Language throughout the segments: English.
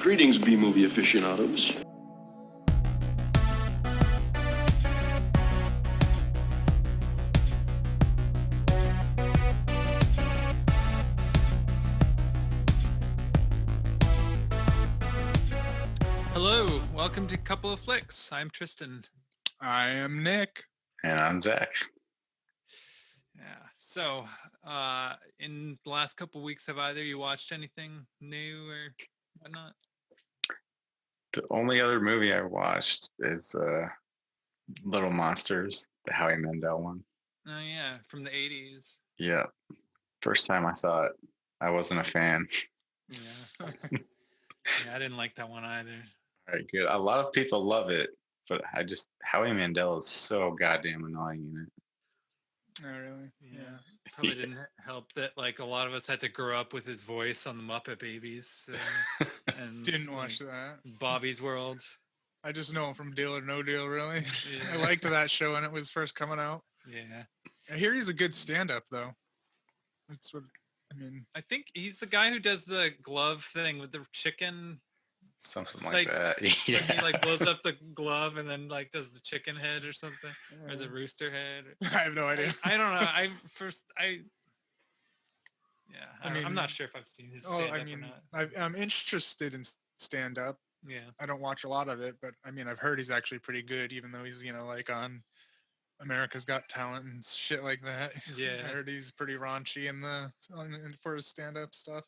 Greetings, B-movie aficionados. Hello, welcome to Couple of Flicks. I'm Tristan. I am Nick. And I'm Zach. Yeah. So, in the last couple of weeks, have either you watched anything new or whatnot? The only other movie I watched is Little Monsters, the Howie Mandel one. Oh yeah, from the 80s. Yeah. First time I saw it, I wasn't a fan. Yeah. Yeah, I didn't like that one either. All right, good. A lot of people love it, but Howie Mandel is so goddamn annoying in it. Oh, really? Yeah. Probably didn't help that like a lot of us had to grow up with his voice on the Muppet Babies. And Didn't watch that. Bobby's World. I just know him from Deal or No Deal, really. Yeah. I liked that show when it was first coming out. Yeah. I hear he's a good stand-up, though. That's what, I mean. I think he's the guy who does the glove thing with the chicken. Something like that. Yeah. He like blows up the glove and then like does the chicken head or something, or the rooster head. I have no idea. I don't know. I'm not sure if I've seen his stand-up or not. I'm interested in stand-up. Yeah. I don't watch a lot of it, but I mean, I've heard he's actually pretty good, even though he's, like on America's Got Talent and shit like that. Yeah. I heard he's pretty raunchy for his stand-up stuff.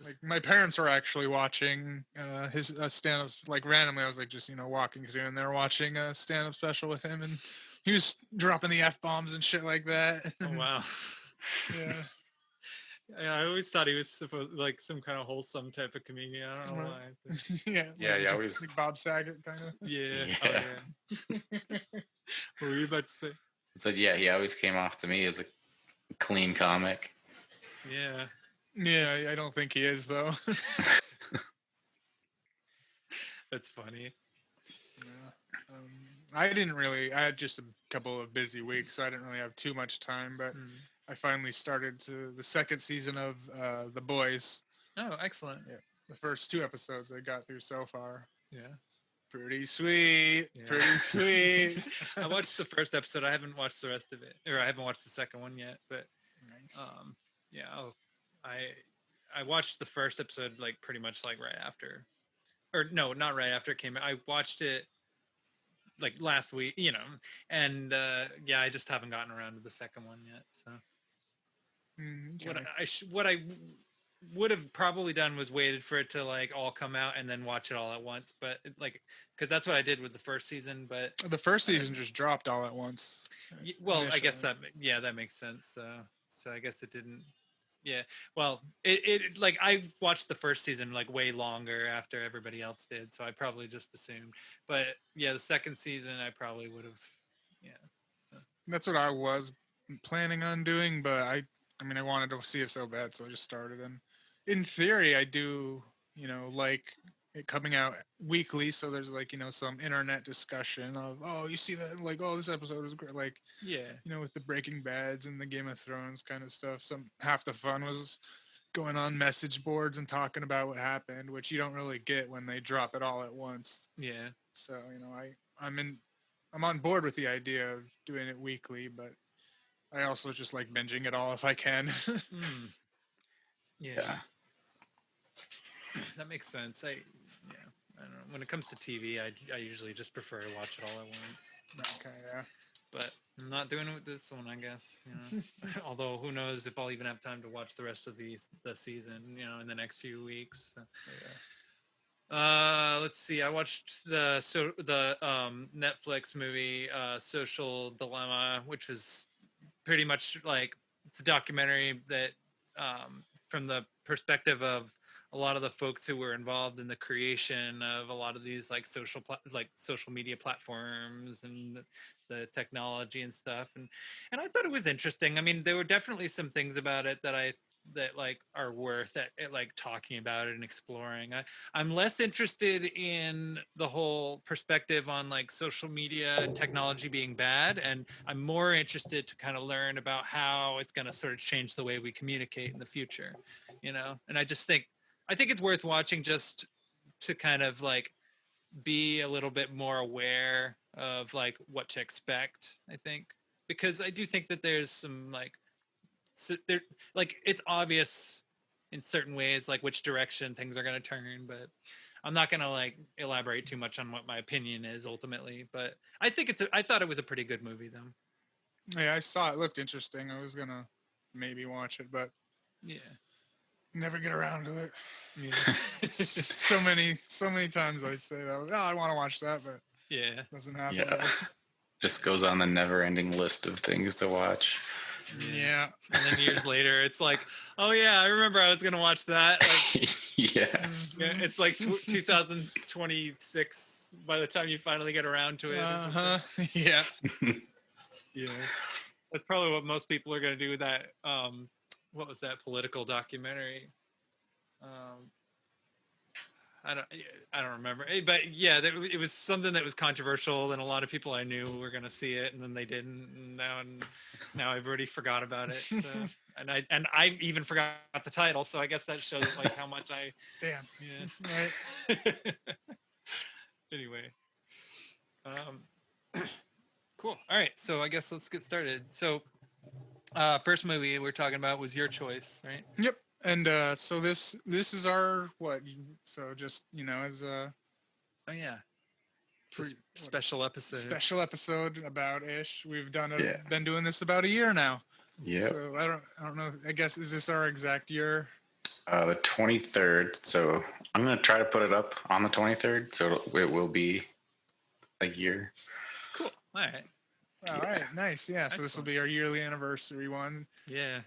Like my parents were actually watching his stand-ups, like randomly. I was like just walking through, and they were watching a stand-up special with him, and he was dropping the F-bombs and shit like that. Oh wow. Yeah. Yeah, I always thought he was supposed like some kind of wholesome type of comedian. I don't know why. Yeah. Always like Bob Saget kind of. Yeah. Yeah. Oh, yeah. What were you about to say? So yeah, he always came off to me as a clean comic. Yeah. Yeah, I don't think he is though. That's funny. Yeah. I had just a couple of busy weeks, so I didn't really have too much time, but I finally started the second season of The Boys. Oh, excellent. Yeah. The first 2 episodes I got through so far. Yeah. Pretty sweet. Yeah. Pretty sweet. I watched the first episode. I haven't watched the rest of it, or I haven't watched the second one yet. But nice. Yeah, I watched the first episode like pretty much like right after, or no, not right after it came out. I watched it like last week, and yeah, I just haven't gotten around to the second one yet. So what I would have probably done was waited for it to like all come out and then watch it all at once, but because that's what I did with the first season. But the first season just dropped all at once. Well, initially. I guess that makes sense. So I guess it didn't. Yeah. Well, it like I watched the first season like way longer after everybody else did, so I probably just assumed. But yeah, the second season I probably would have. Yeah. That's what I was planning on doing, but I wanted to see it so bad, so I just started. And in theory, I do, like it coming out weekly, so there's like some internet discussion of, oh, you see that, like, oh, this episode was great, like, yeah, with the Breaking Bads and the Game of Thrones kind of stuff. Half the fun was going on message boards and talking about what happened, which you don't really get when they drop it all at once. Yeah. So I'm on board with the idea of doing it weekly, but I also just like binging it all if I can. Yeah. That makes sense. I don't know. When it comes to TV, I usually just prefer to watch it all at once. Okay, yeah. But I'm not doing it with this one, I guess. Although who knows if I'll even have time to watch the rest of the season, in the next few weeks. So. Yeah. Let's see. I watched the Netflix movie Social Dilemma, which was pretty much like it's a documentary that from the perspective of a lot of the folks who were involved in the creation of a lot of these like social media platforms and the technology and stuff, and I thought it was interesting. I mean, there were definitely some things about it that like are worth it, like talking about it and exploring. I'm less interested in the whole perspective on like social media and technology being bad, and I'm more interested to kind of learn about how it's going to sort of change the way we communicate in the future, and I I think it's worth watching just to kind of like be a little bit more aware of like what to expect. I think because I do think that there's some like there like it's obvious in certain ways like which direction things are going to turn, but I'm not going to like elaborate too much on what my opinion is ultimately. But I think I thought it was a pretty good movie though. Yeah, I saw it. Looked interesting. I was gonna maybe watch it, but Yeah. never get around to it. Yeah. so many times I say that. Oh, I want to watch that, but Yeah. doesn't happen. Yeah. Just goes on the never-ending list of things to watch. Yeah. And then years later, it's like, oh yeah, I remember I was gonna watch that. Like, Yeah. yeah, it's like 2026 by the time you finally get around to it. or something. Yeah. Yeah, that's probably what most people are gonna do with that. What was that political documentary? I don't remember. But yeah, it was something that was controversial, and a lot of people I knew were gonna see it, and then they didn't. And now everybody forgot about it. So, and I even forgot the title. So I guess that shows like how much I. Damn. Yeah. Right. Anyway. Cool. All right. So I guess let's get started. So, first movie we're talking about was Your Choice, right? Yep. And so this is our what? So just as a Oh yeah. for- Special episode. special episode about ish. We've done it. Yeah. Been doing this about a year now. Yep. So I don't know. I guess is this our exact year? The 23rd. So I'm gonna try to put it up on the 23rd, so it will be a year. Cool. All right. All right. Nice. Yeah. So this will Excellent. be our yearly anniversary one. Yeah.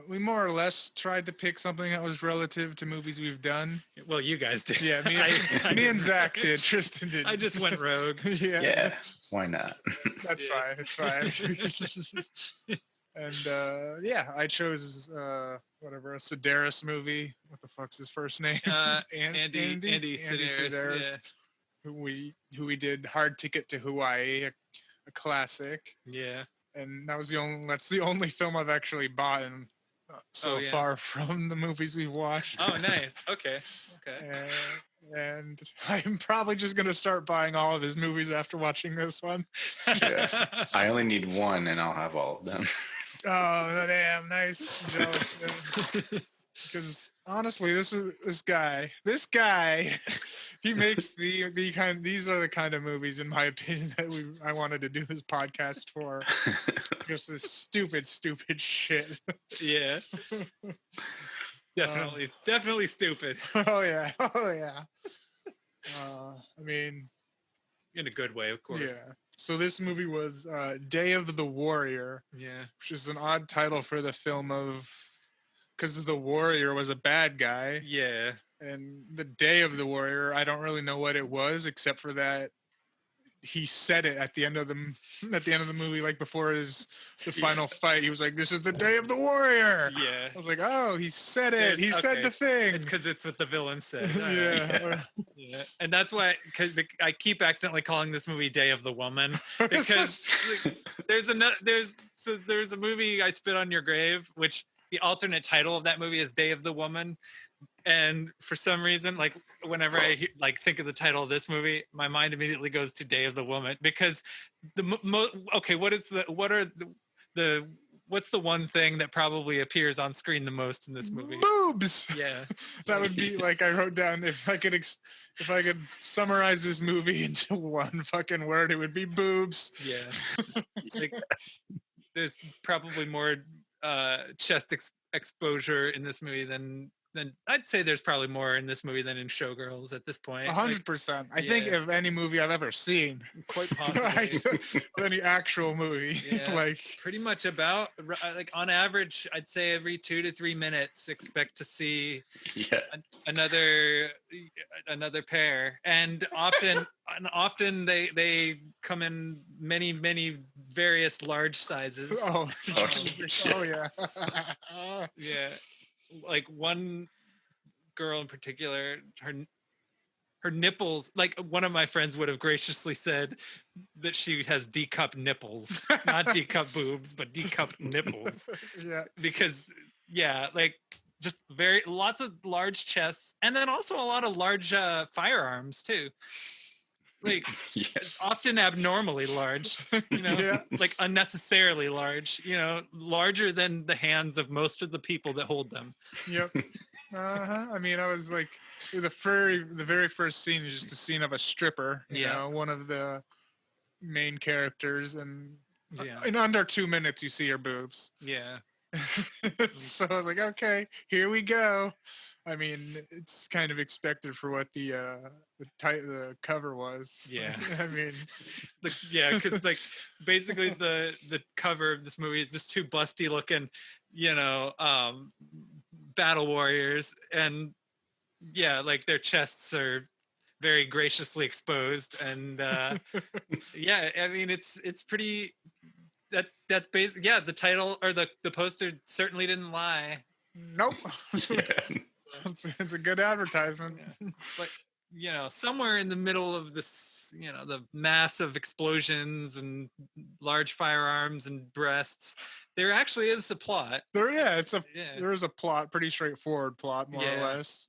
We more or less tried to pick something that was relative to movies we've done. Well, you guys did. Yeah, me, I me and didn't. Zach did. Tristan did. I just went rogue. yeah, Yeah. Why not? that's Yeah. fine. It's fine. And yeah, I chose whatever a Sedaris movie. What the fuck's his first name? Andy Sedaris. Who we did Hard Ticket to Hawaii, a classic. Yeah. And that's the only film I've actually bought and so Oh, yeah. far from the movies we've watched. Oh, nice. Okay. Okay. And I'm probably just gonna start buying all of his movies after watching this one. Yeah. I only need one, and I'll have all of them. Oh damn, nice. Jealous, yeah. Because honestly, this guy, he makes these are the kind of movies, in my opinion, that I wanted to do this podcast for. Just this stupid shit. Yeah. Definitely stupid Oh yeah. I mean, in a good way, of course. yeah. So this movie was Day of the Warrior, Yeah. which is an odd title for the film because the warrior was a bad guy, Yeah. and the Day of the Warrior, I don't really know what it was, except for that he said it at the end of the movie, like before the final fight. He was like, "This is the Day of the Warrior." Yeah. I was like, "Oh, he said it. He said okay. the thing." It's because it's what the villain said. All right. yeah. Yeah. And that's why I keep accidentally calling this movie Day of the Woman, because there's a movie, I Spit on Your Grave, which the alternate title of that movie is Day of the Woman. And for some reason, like whenever I think of the title of this movie, my mind immediately goes to Day of the Woman, because what's the one thing that probably appears on screen the most in this movie? Boobs. Yeah. That would be like, I wrote down, if I could summarize this movie into one fucking word, it would be boobs. Yeah. Like, there's probably more chest exposure in this movie than I'd say there's probably more in this movie than in Showgirls at this point. 100%. I think yeah. of any movie I've ever seen, Quite possibly. any actual movie, Yeah. like Pretty much about like on average, I'd say every 2 to 3 minutes, expect to see Yeah. another pair, and often they come in many various large sizes. oh, Oh, shit. oh yeah. Yeah, like one girl in particular, her nipples, like one of my friends would have graciously said that she has D-cup nipples, not D-cup boobs, but D-cup nipples, Yeah. because yeah, like just lots of large chests, and then also a lot of large firearms too. Like Yes. often abnormally large, Yeah. like unnecessarily large, larger than the hands of most of the people that hold them. Yep. Uh-huh. I mean, I was like, the very first scene is just a scene of a stripper, Yeah. one of the main characters, and Yeah. in under 2 minutes you see her boobs. Yeah. So I was like, okay, here we go. I mean, it's kind of expected for what the cover was. Yeah. I mean, Yeah, because like basically the cover of this movie is just two busty looking, battle warriors, and yeah, like their chests are very graciously exposed, and yeah, I mean it's pretty. That's basic. Yeah, the title or the poster certainly didn't lie. nope. Yeah. It's a good advertisement. Yeah. But somewhere in the middle of this, the massive explosions and large firearms and breasts, there actually is a plot. Yeah, Yeah. there is a plot, pretty straightforward plot, more or Yeah. less.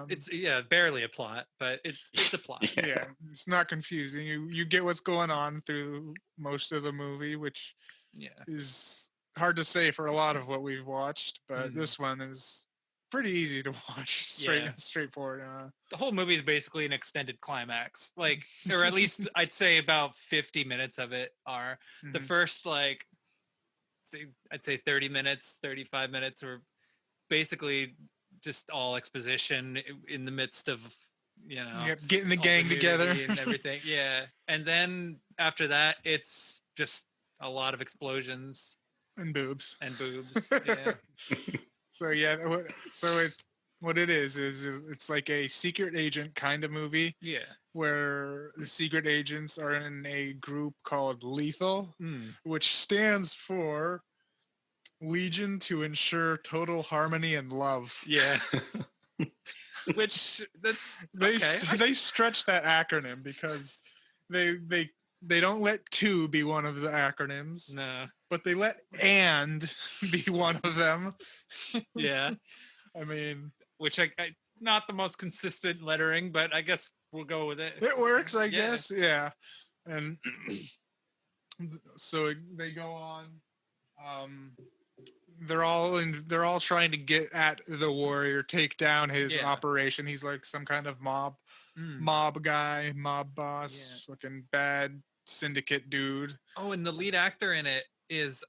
It's barely a plot, but it's a plot. Yeah. Yeah, it's not confusing. You get what's going on through most of the movie, which Yeah. is hard to say for a lot of what we've watched, but Mm. this one is pretty easy to watch. Yeah. Straightforward. The whole movie is basically an extended climax, like, or at least I'd say about 50 minutes of it are. The Mhm. first, like, I'd say 30 minutes, 35 minutes, or basically just all exposition in the midst of Yep, getting the all gang together. nudity and everything. Yeah, and then after that it's just a lot of explosions and boobs. and boobs. Yeah. So yeah, what it is it's like a secret agent kind of movie Yeah. where the secret agents are in a group called Lethal, Mm. which stands for Legion to Ensure Total Harmony and Love. Yeah. Which that's They okay. they stretch that acronym because they don't let two be one of the acronyms, No. but they let and be one of them. Yeah. I mean, Which I not the most consistent lettering, but I guess we'll go with it. it works, I Yeah. guess. Yeah. And so they go on. They're all trying to get at the warrior, take down his Yeah. operation. He's like some kind of mob guy, mob boss, Yeah. fucking bad syndicate dude. Oh, and the lead actor in it is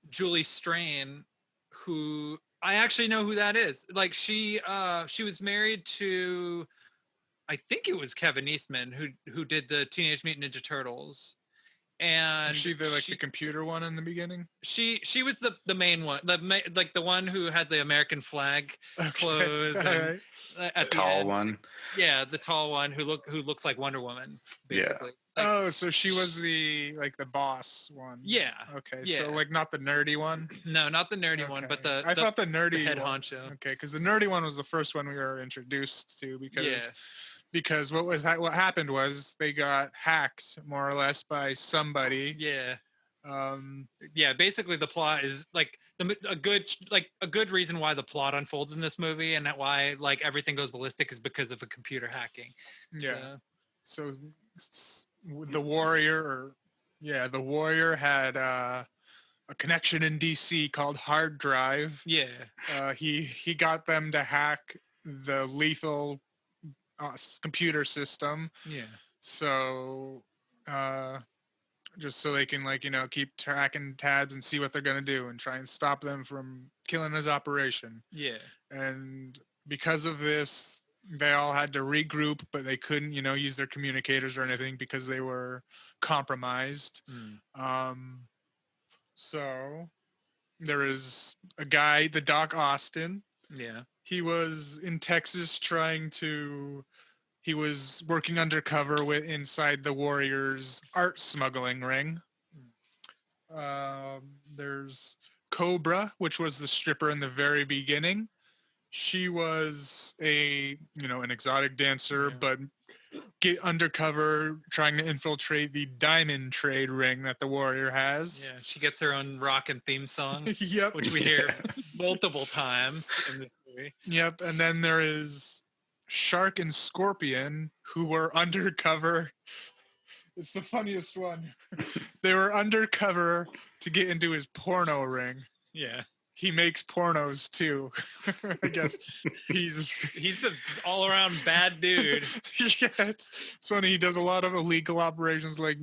Julie Strain, who I actually know who that is. Like she was married to, I think it was Kevin Eastman who did the Teenage Mutant Ninja Turtles. And Is she the computer one in the beginning? she was the main one, like the one who had the American flag clothes and Alright. at the Tall end. one. Yeah, the tall one who looks like Wonder Woman, Yeah. basically. Like, Oh, so she was the boss one. yeah. Okay. Yeah. So like not the nerdy one. No, not the nerdy one, but Okay. the I thought the nerdy the head one. honcho. Okay, because the nerdy one was the first one we were introduced to because Yeah. what happened was they got hacked more or less by somebody. Yeah. Um, Yeah, basically the plot is like a good reason why the plot unfolds in this movie and why like everything goes ballistic is because of a computer hacking. yeah. So the warrior had a connection in DC called Hard Drive. Yeah. He got them to hack the Lethal computer system. Yeah. So just so they can keep tracking tabs and see what they're going to do and try and stop them from killing his operation. Yeah. And because of this, they all had to regroup, but they couldn't use their communicators or anything because they were compromised. So there is a guy, the Doc Austin. Yeah. He was in Texas he was working undercover inside the Warriors art smuggling ring. There's Cobra, which was the stripper in the very beginning. She was an exotic dancer, Yeah. but get undercover, trying to infiltrate the diamond trade ring that the Warrior has. Yeah, she gets her own rockin' theme song, Yep. which we hear multiple times in this movie. Yep. And then there is Shark and Scorpion, who were undercover. It's the funniest one. They were undercover to get into his porno ring. Yeah, He makes pornos too. I guess he's he's an all-around bad dude. yeah, it's funny. He does a lot of illegal operations, like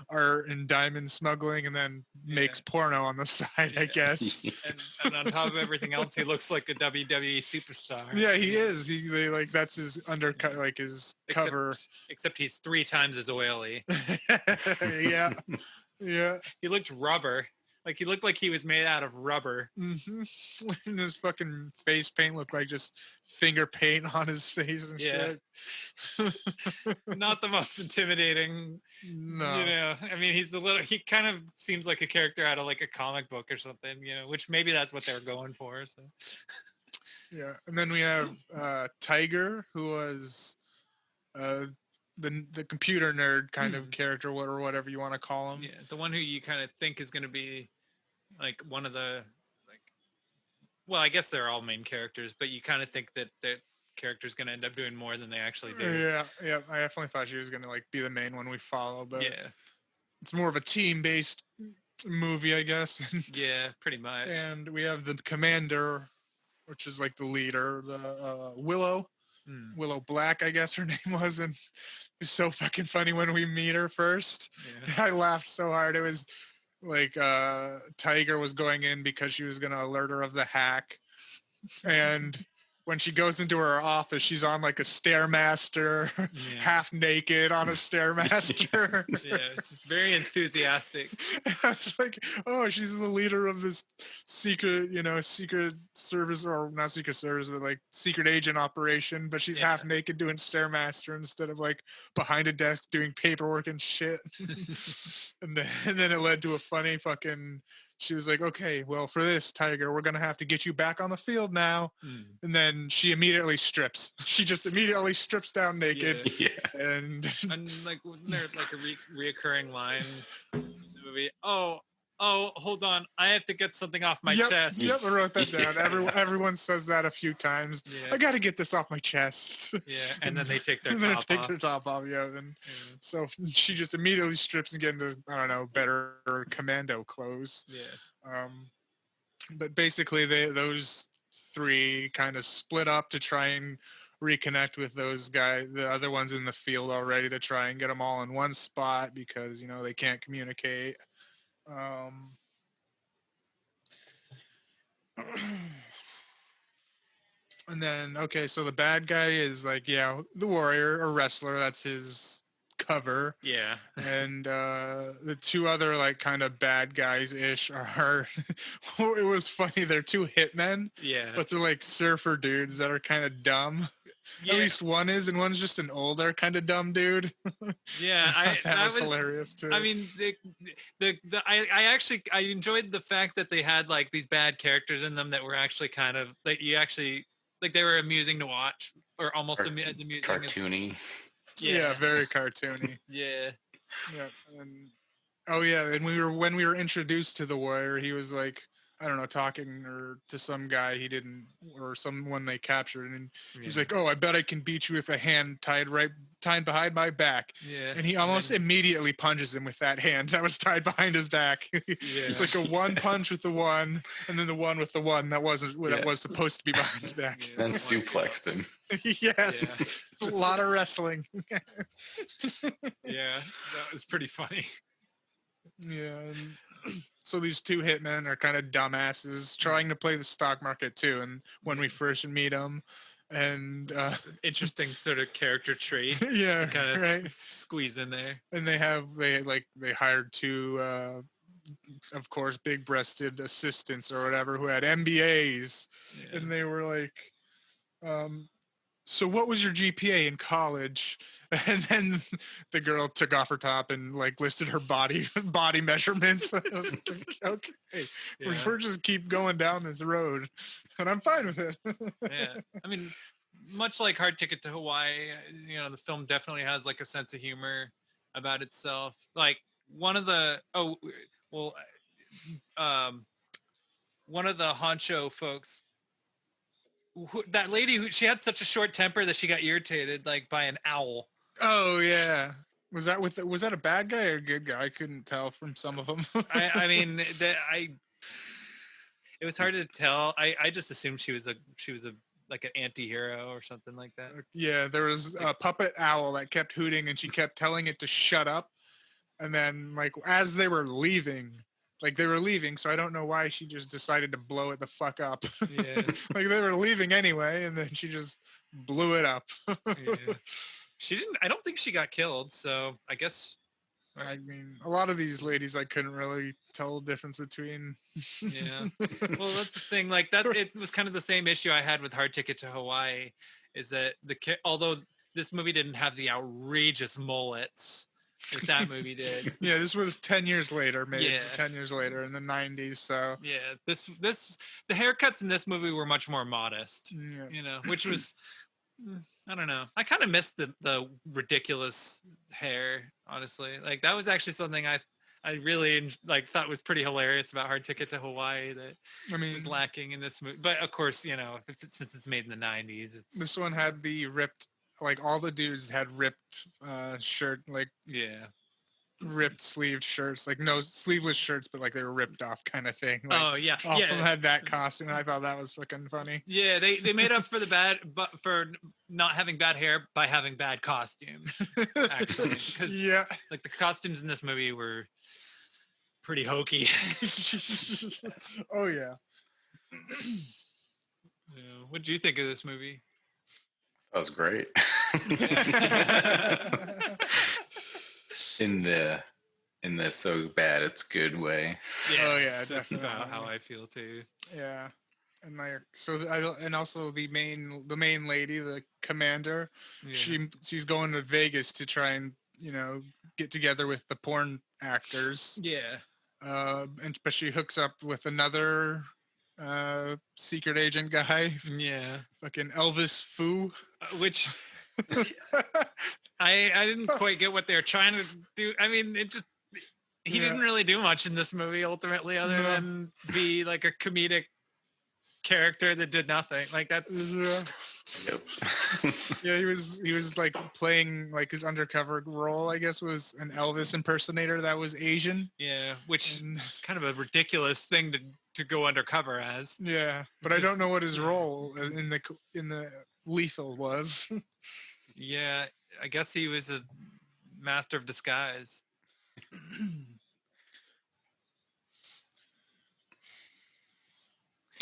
art and diamond smuggling, and then makes porno on the side. I Yeah. guess. And on top of everything else, he looks like a WWE superstar. Yeah, he is. They like that's his undercut, like his cover. Except he's 3 times as oily. Yeah, yeah. He looked rubber. Like he looked like he was made out of rubber. Mm-hmm. And his fucking face paint looked like just finger paint on his face and Yeah. shit. Not the most intimidating. No. You know, I mean, he kind of seems like a character out of like a comic book or something, which maybe that's what they're going for. So Yeah, and then we have Tiger, who was the computer nerd kind of character, or whatever you want to call him. yeah, the one who you kind of think is going to be like one of the well, I guess they're all main characters, but you kind of think that the character's going to end up doing more than they actually do. Yeah, yeah. I definitely thought she was gonna like be the main one we follow, but Yeah, it's more of a team-based movie, I guess. yeah, pretty much. And we have the commander, which is like the leader, the Willow. Hmm, Willow Black, I guess her name was, and it was so fucking funny when we meet her first. yeah. I laughed so hard. It was like Tiger was going in because she was gonna alert her of the hack, and when she goes into her office, she's on like a stairmaster, Yeah. half naked on a stairmaster. Yeah, it's very enthusiastic. I was like, oh, she's the leader of this secret, secret service, or not secret service, but like secret agent operation. But she's Yeah. half naked doing stairmaster instead of like behind a desk doing paperwork and shit. and then it led to a funny fucking. She was like, okay, well, for this, Tiger, we're gonna have to get you back on the field now. Hmm. And then she immediately strips. She just immediately strips down naked, Yeah. and And like, wasn't there like a reoccurring line in the movie? Oh, hold on, I have to get something off my yep, chest. Yep, I wrote that down. Yeah. Everyone says that a few times. Yeah. I got to get this off my chest. Yeah, and then they take their and then top take off. their top off. Yeah, and Yeah. so she just immediately strips and get into better commando clothes. Yeah. But basically, those 3 kind of split up to try and reconnect with those guys, the other ones in the field already, to try and get them all in one spot because they can't communicate. And then so the bad guy is like the Warrior or wrestler. That's his cover. Yeah. And the 2 other like kind of bad guys ish are it was funny, they're 2 hitmen, Yeah. but they're like surfer dudes that are kind of dumb. yeah. At least one is, and one's just an older kind of dumb dude. Yeah. That was hilarious too. I mean, I enjoyed the fact that they had like these bad characters in them that were actually kind of like they were amusing to watch, or almost Or as amusing. Cartoony. yeah, very cartoony. Yeah. Yeah, and when we were introduced to the Warrior, he was like, I don't know, talking to some guy he didn't, or someone they captured, and he's like, "Oh, I bet I can beat you with a hand tied behind my back." Yeah. And he almost immediately punches him with that hand that was tied behind his back. It's like a one punch with the one, and then the one with the one that wasn't that Yeah. was supposed to be behind his back. Yeah. Then suplexed him. Yes, a lot of wrestling. Yeah, that was pretty funny. Yeah. So these 2 hitmen are kind of dumbasses trying to play the stock market too. And when we first meet them, and Interesting sort of character trait. yeah, Kind of right. squeeze in there. And they hired 2, of course, big-breasted assistants or whatever who had MBAs, Yeah. and they were like, so what was your GPA in college? And then the girl took off her top and like listed her body measurements. I was like, okay, Yeah. we're just keep going down this road, and I'm fine with it. Yeah. I mean, much like Hard Ticket to Hawaii, the film definitely has like a sense of humor about itself. Like one of the well, um, one of the honcho folks, that lady who she had such a short temper that she got irritated like by an owl. Oh yeah. Was that a bad guy or a good guy? I couldn't tell from some of them. I mean that it was hard to tell. I just assumed she was a like an anti-hero or something like that. Yeah, there was a puppet owl that kept hooting and she kept telling it to shut up. And then like as they were leaving, so I don't know why she just decided to blow it the fuck up. Yeah. Like they were leaving anyway, and then she just blew it up. Yeah. She didn't. I don't think she got killed. So I guess. I mean, a lot of these ladies I couldn't really tell the difference between. Yeah. Well, that's the thing. Like that, it was kind of the same issue I had with Hard Ticket to Hawaii, is that although this movie didn't have the outrageous mullets that movie did. Yeah, this was 10 years later, maybe Yeah. 10 years later in the 90s. So Yeah, the haircuts in this movie were much more modest. yeah. Which was I don't know. I kind of missed the ridiculous hair, honestly. Like that was actually something I really thought was pretty hilarious about Hard Ticket to Hawaii that I mean, was lacking in this movie. But of course, since it's made in the 90s, it's this one had the ripped, like all the dudes had ripped shirt, like yeah. ripped sleeved shirts, like no sleeveless shirts, but like they were ripped off kind of thing. Like, Oh yeah, all of them yeah. had that costume, and I thought that was fucking funny. Yeah, they made up for for not having bad hair by having bad costumes. Actually, because Yeah. like the costumes in this movie were pretty hokey. Oh yeah. What do you think of this movie? That was great. in the so bad it's good way. Oh yeah, That's definitely. about how I feel too. Yeah. And like and also the main lady, the commander, Yeah. she's going to Vegas to try and get together with the porn actors. Yeah. But she hooks up with another secret agent guy, Yeah. fucking Elvis Fu. Which I didn't quite get what they were trying to do. I mean, he didn't really do much in this movie ultimately, other than be like a comedic character that did nothing. Like that's Yeah. Yep. Yeah, he was like playing like his undercover role, I guess, was an Elvis impersonator that was Asian. yeah, which And- is kind of a ridiculous thing to go undercover as. Yeah, but I don't know what his role in the Lethal was. Yeah, I guess he was a master of disguise.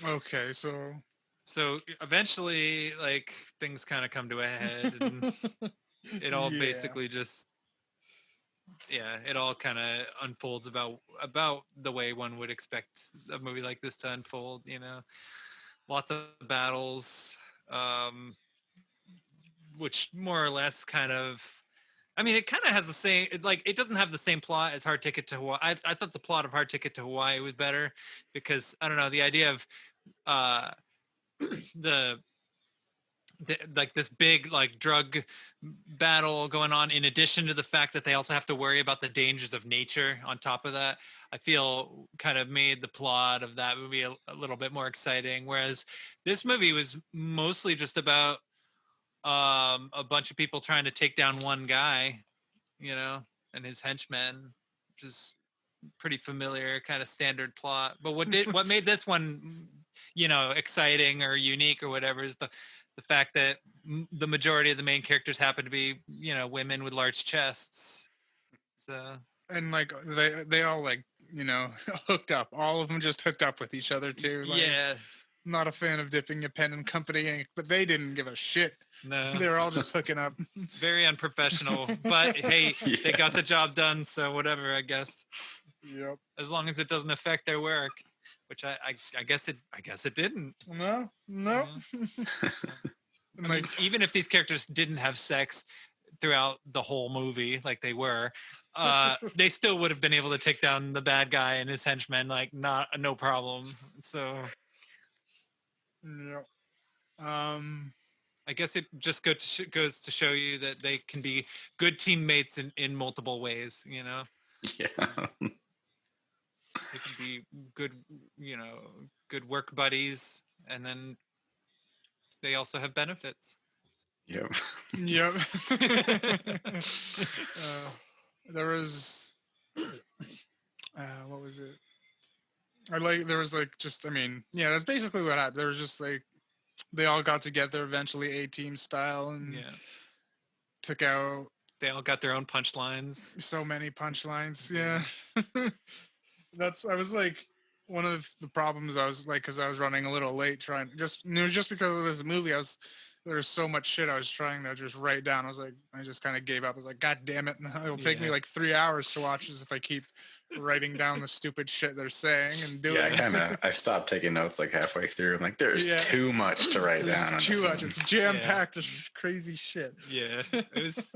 Okay, so So eventually, like things kind of come to a head, and it all Yeah. basically just, yeah, it all kind of unfolds about the way one would expect a movie like this to unfold. Lots of battles, which more or less kind of. I mean, it kind of has the same. It doesn't have the same plot as Hard Ticket to Hawaii. I thought the plot of Hard Ticket to Hawaii was better because I don't know, the idea of the like this big like drug battle going on, in addition to the fact that they also have to worry about the dangers of nature on top of that, I feel kind of made the plot of that movie a little bit more exciting, whereas this movie was mostly just about a bunch of people trying to take down one guy, and his henchmen, which is pretty familiar, kind of standard plot. But what made this one, exciting or unique or whatever, is the fact that the majority of the main characters happen to be, women with large chests. So and like they all like hooked up. All of them just hooked up with each other too. Like, yeah, not a fan of dipping your pen in company ink, but they didn't give a shit. no, They were all just hooking up. very unprofessional. But hey, they got the job done, so whatever, I guess. Yep. As long as it doesn't affect their work, which I guess it didn't. No. Yeah. And, I like mean, even if these characters didn't have sex throughout the whole movie, like they were, they still would have been able to take down the bad guy and his henchmen, like no problem. So Yep. I guess it just goes to show you that they can be good teammates in multiple ways. You know, Yeah. they can be good, you know, good work buddies, and then they also have benefits. Yep. Yep. There was what was it? There was like just I mean, yeah, that's basically what happened. There was just like they all got together eventually A-team style and Yeah, took out they all got their own punchlines. so many punchlines. Yeah. I was like one of the problems I was like because I was running a little late trying just it was just because of this movie there was so much shit I was trying to just write down. I was like I just kind of gave up. I was like God damn it, it'll take me Yeah. like 3 hours to watch this if I keep writing down the stupid shit they're saying and doing Yeah, I stopped taking notes like halfway through. I'm like, there's Yeah. too much to write There's down. on too this much. one. It's jam packed with crazy shit. Yeah, it was.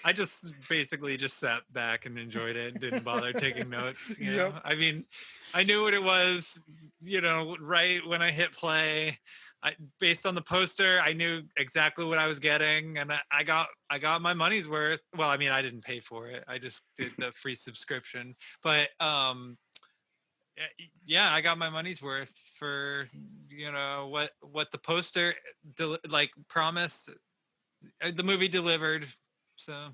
I just basically just sat back and enjoyed it. Didn't bother taking notes. You know? Yep. I mean, I knew what it was. You know, right when I hit play, based on the poster, I knew exactly what I was getting, and I got my money's worth. Well, I mean, I didn't pay for it. I just did the free subscription, but yeah, I got my money's worth for you know what the poster like promised. The movie delivered, so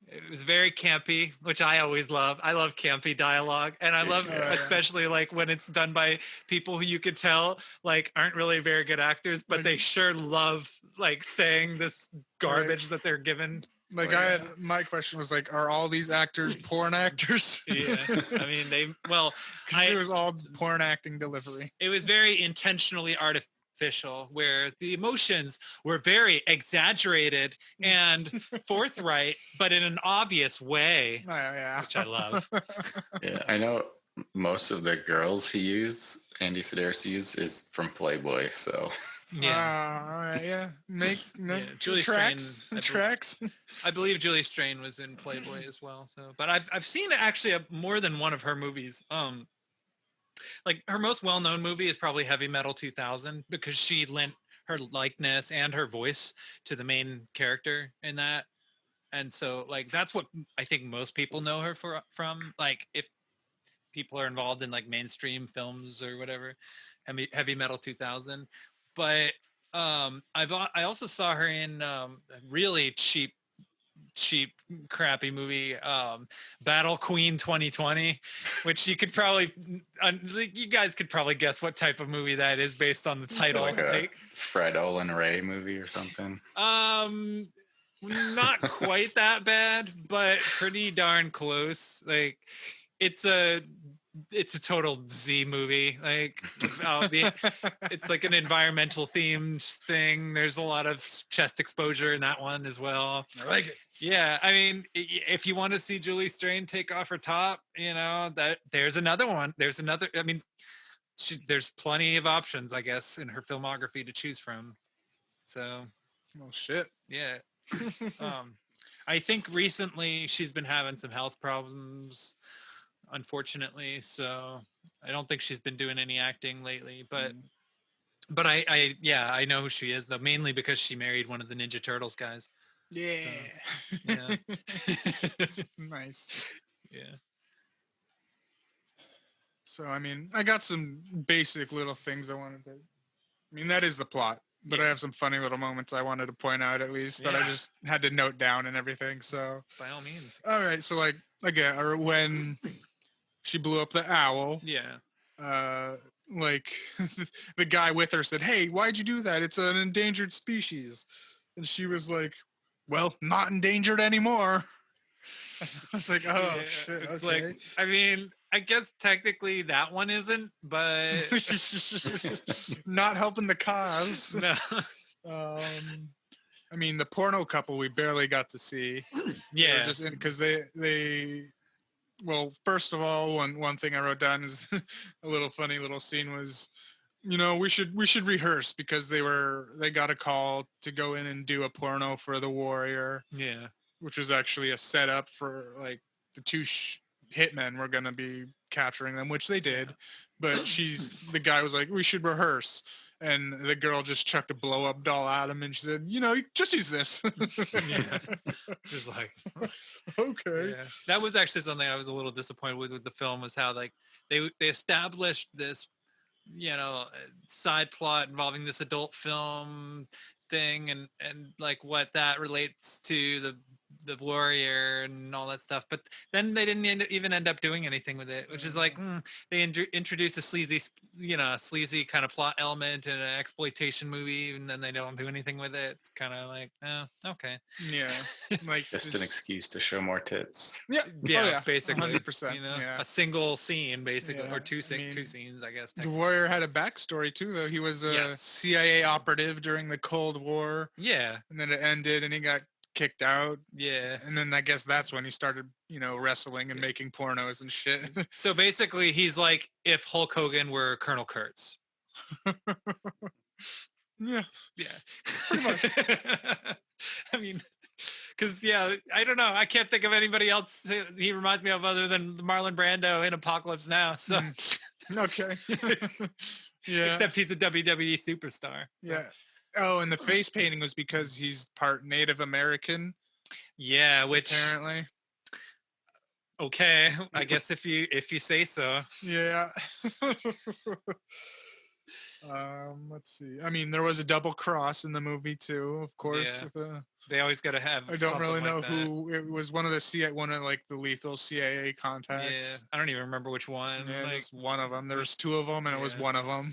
it was very campy, which I always love. I love campy dialogue, and I love Yeah. especially like when it's done by people who you could tell like aren't really very good actors, but Like- they sure love like saying this garbage that they're given. Like Oh, I yeah. had my question was like, are all these actors porn actors? Yeah, I mean well, Because it was all porn acting delivery. it was very intentionally artificial where the emotions were very exaggerated and forthright but in an obvious way, Oh, yeah. which I love. Yeah, I know most of the girls he used, Andy Sedaris used, is from Playboy. So Yeah, All right. Yeah. Make Julie tracks. Strain, I bel- Tracks. I believe Julie Strain was in Playboy as well. So, but I've seen actually more than one of her movies. Like her most well-known movie is probably Heavy Metal 2000 because she lent her likeness and her voice to the main character in that. And so like that's what I think most people know her from, like if people are involved in like mainstream films or whatever. Heavy Metal 2000. But I also saw her in a really cheap crappy movie, Battle Queen 2020, which you could probably you guys could probably guess what type of movie that is based on the title. like a Fred Olin Ray movie or something. Not quite that bad, but pretty darn close. Like it's a total Z movie. Like it's like an environmental themed thing. There's a lot of chest exposure in that one as well. I like it. Yeah, I mean, if you want to see Julie Strain take off her top, you know that there's another one. There's another. I mean, there's plenty of options, I guess, in her filmography to choose from. So, Oh shit. yeah. I think recently she's been having some health problems, unfortunately. So I don't think she's been doing any acting lately. But I know who she is though, mainly because she married one of the Ninja Turtles guys. Yeah. Yeah. Nice. Yeah. So I mean, I got some basic little things I wanted to. I mean, that is the plot, but I Yeah. have some funny little moments I wanted to point out at least that I Yeah. just had to note down and everything. So By all means. all right, so like again, or when she blew up the owl, Yeah. like the guy with her said, "Hey, why'd you do that? It's an endangered species," and she was like, "Well, not endangered anymore." I was like, "Oh Yeah, shit!" it's Okay. like, I mean, I guess technically that one isn't, but Not helping the cause. no. I mean, the porno couple we barely got to see. Yeah. Just because they. Well, first of all, one thing I wrote down is a little funny little scene was, you know, we should rehearse because they got a call to go in and do a porno for the Warrior, Yeah. which was actually a setup for like the two hitmen were gonna be capturing them, which they did. But the guy was like, we should rehearse, and the girl just chucked a blow up doll at him, and she said, "You know, just use this." Yeah. Just like, Okay. yeah, that was actually something I was a little disappointed with the film, was how like they established this, side plot involving this adult film thing, and like what that relates to the warrior and all that stuff, but then they didn't even end up doing anything with it, which is like, they introduce a sleazy kind of plot element in an exploitation movie, and then they don't do anything with it. It's kind of like, okay. Yeah. Like Just an excuse to show more tits. Yeah. Yeah, Oh, yeah. basically, 100%. a Yeah. single scene, basically, Yeah, or two I mean, scenes, I guess. The warrior had a backstory too, though. He was a Yes. CIA operative during the Cold War, Yeah, and then it ended, and he got kicked out. yeah. And then I guess that's when he started, wrestling and making pornos and shit. So basically, he's like if Hulk Hogan were Colonel Kurtz. Yeah. Yeah, Pretty much. I mean, because I don't know. I can't think of anybody else he reminds me of other than Marlon Brando in Apocalypse Now. So, Okay. Yeah. except he's a WWE superstar. Yeah. Oh, and the face painting was because he's part Native American, Yeah, which apparently. okay, I guess if you say so. Yeah. Let's see. I mean, there was a double cross in the movie too, of course. Yeah. With They always got to have. I don't something really know like that. who it was. One of like the lethal CIA Yeah, contacts. I don't even remember which one. Yeah, like, just one of them. There was two of them, and it was Yeah. one of them.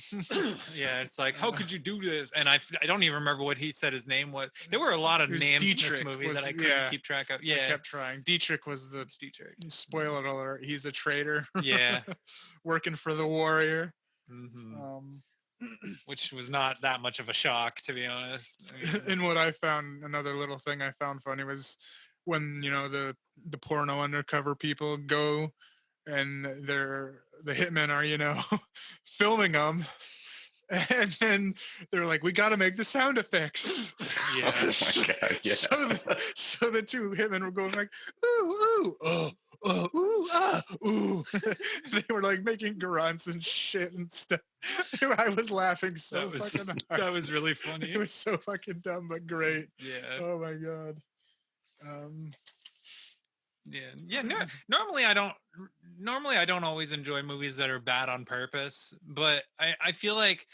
yeah, it's like, how could you do this? And I don't even remember what he said his name was. There were a lot of It was names in Dietrich this movie was- that I couldn't yeah. keep track of. I Yeah, kept trying. Dietrich was the Dietrich. spoiler alert. He's a traitor. Yeah. Working for the warrior. Mhm. Which was not that much of a shock, to be honest. I mean, And what I found, another little thing I found funny was when the porno undercover people go and the hitmen are filming them, and then they're like, we got to make the sound effects. Yeah. Oh my god. Yeah. So the two hitmen were going like, ooh, ooh, oh, oh, ooh, ah, ooh. They were like making grunts and shit and stuff. I was laughing so that was fucking hard. that was really funny. It was so fucking dumb but great. Yeah. Oh my god. Yeah. Normally I don't always enjoy movies that are bad on purpose, but I feel like,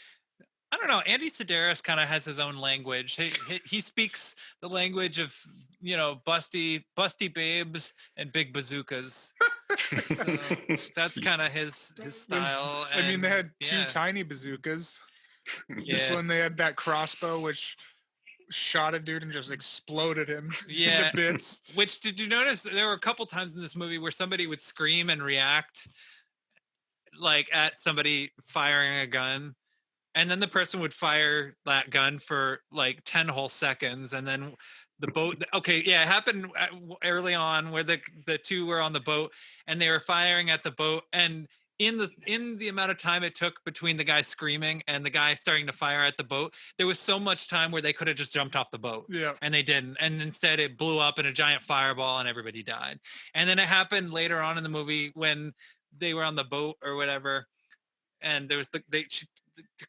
I don't know, Andy Sedaris kind of has his own language. He speaks the language of busty babes and big bazookas. So that's kind of his style. I mean, they and, had two yeah, tiny bazookas. yeah, This one they had that crossbow which shot a dude and just exploded him Yeah. into bits. Which, did you notice there were a couple times in this movie where somebody would scream and react like at somebody firing a gun, and then the person would fire that gun for like 10 whole seconds, and then the boat, okay, yeah, it happened early on where the two were on the boat and they were firing at the boat, and in the amount of time it took between the guy screaming and the guy starting to fire at the boat, there was so much time where they could have just jumped off the boat. Yeah. And they didn't, and instead it blew up in a giant fireball and everybody died. And then it happened later on in the movie when they were on the boat or whatever, and there was she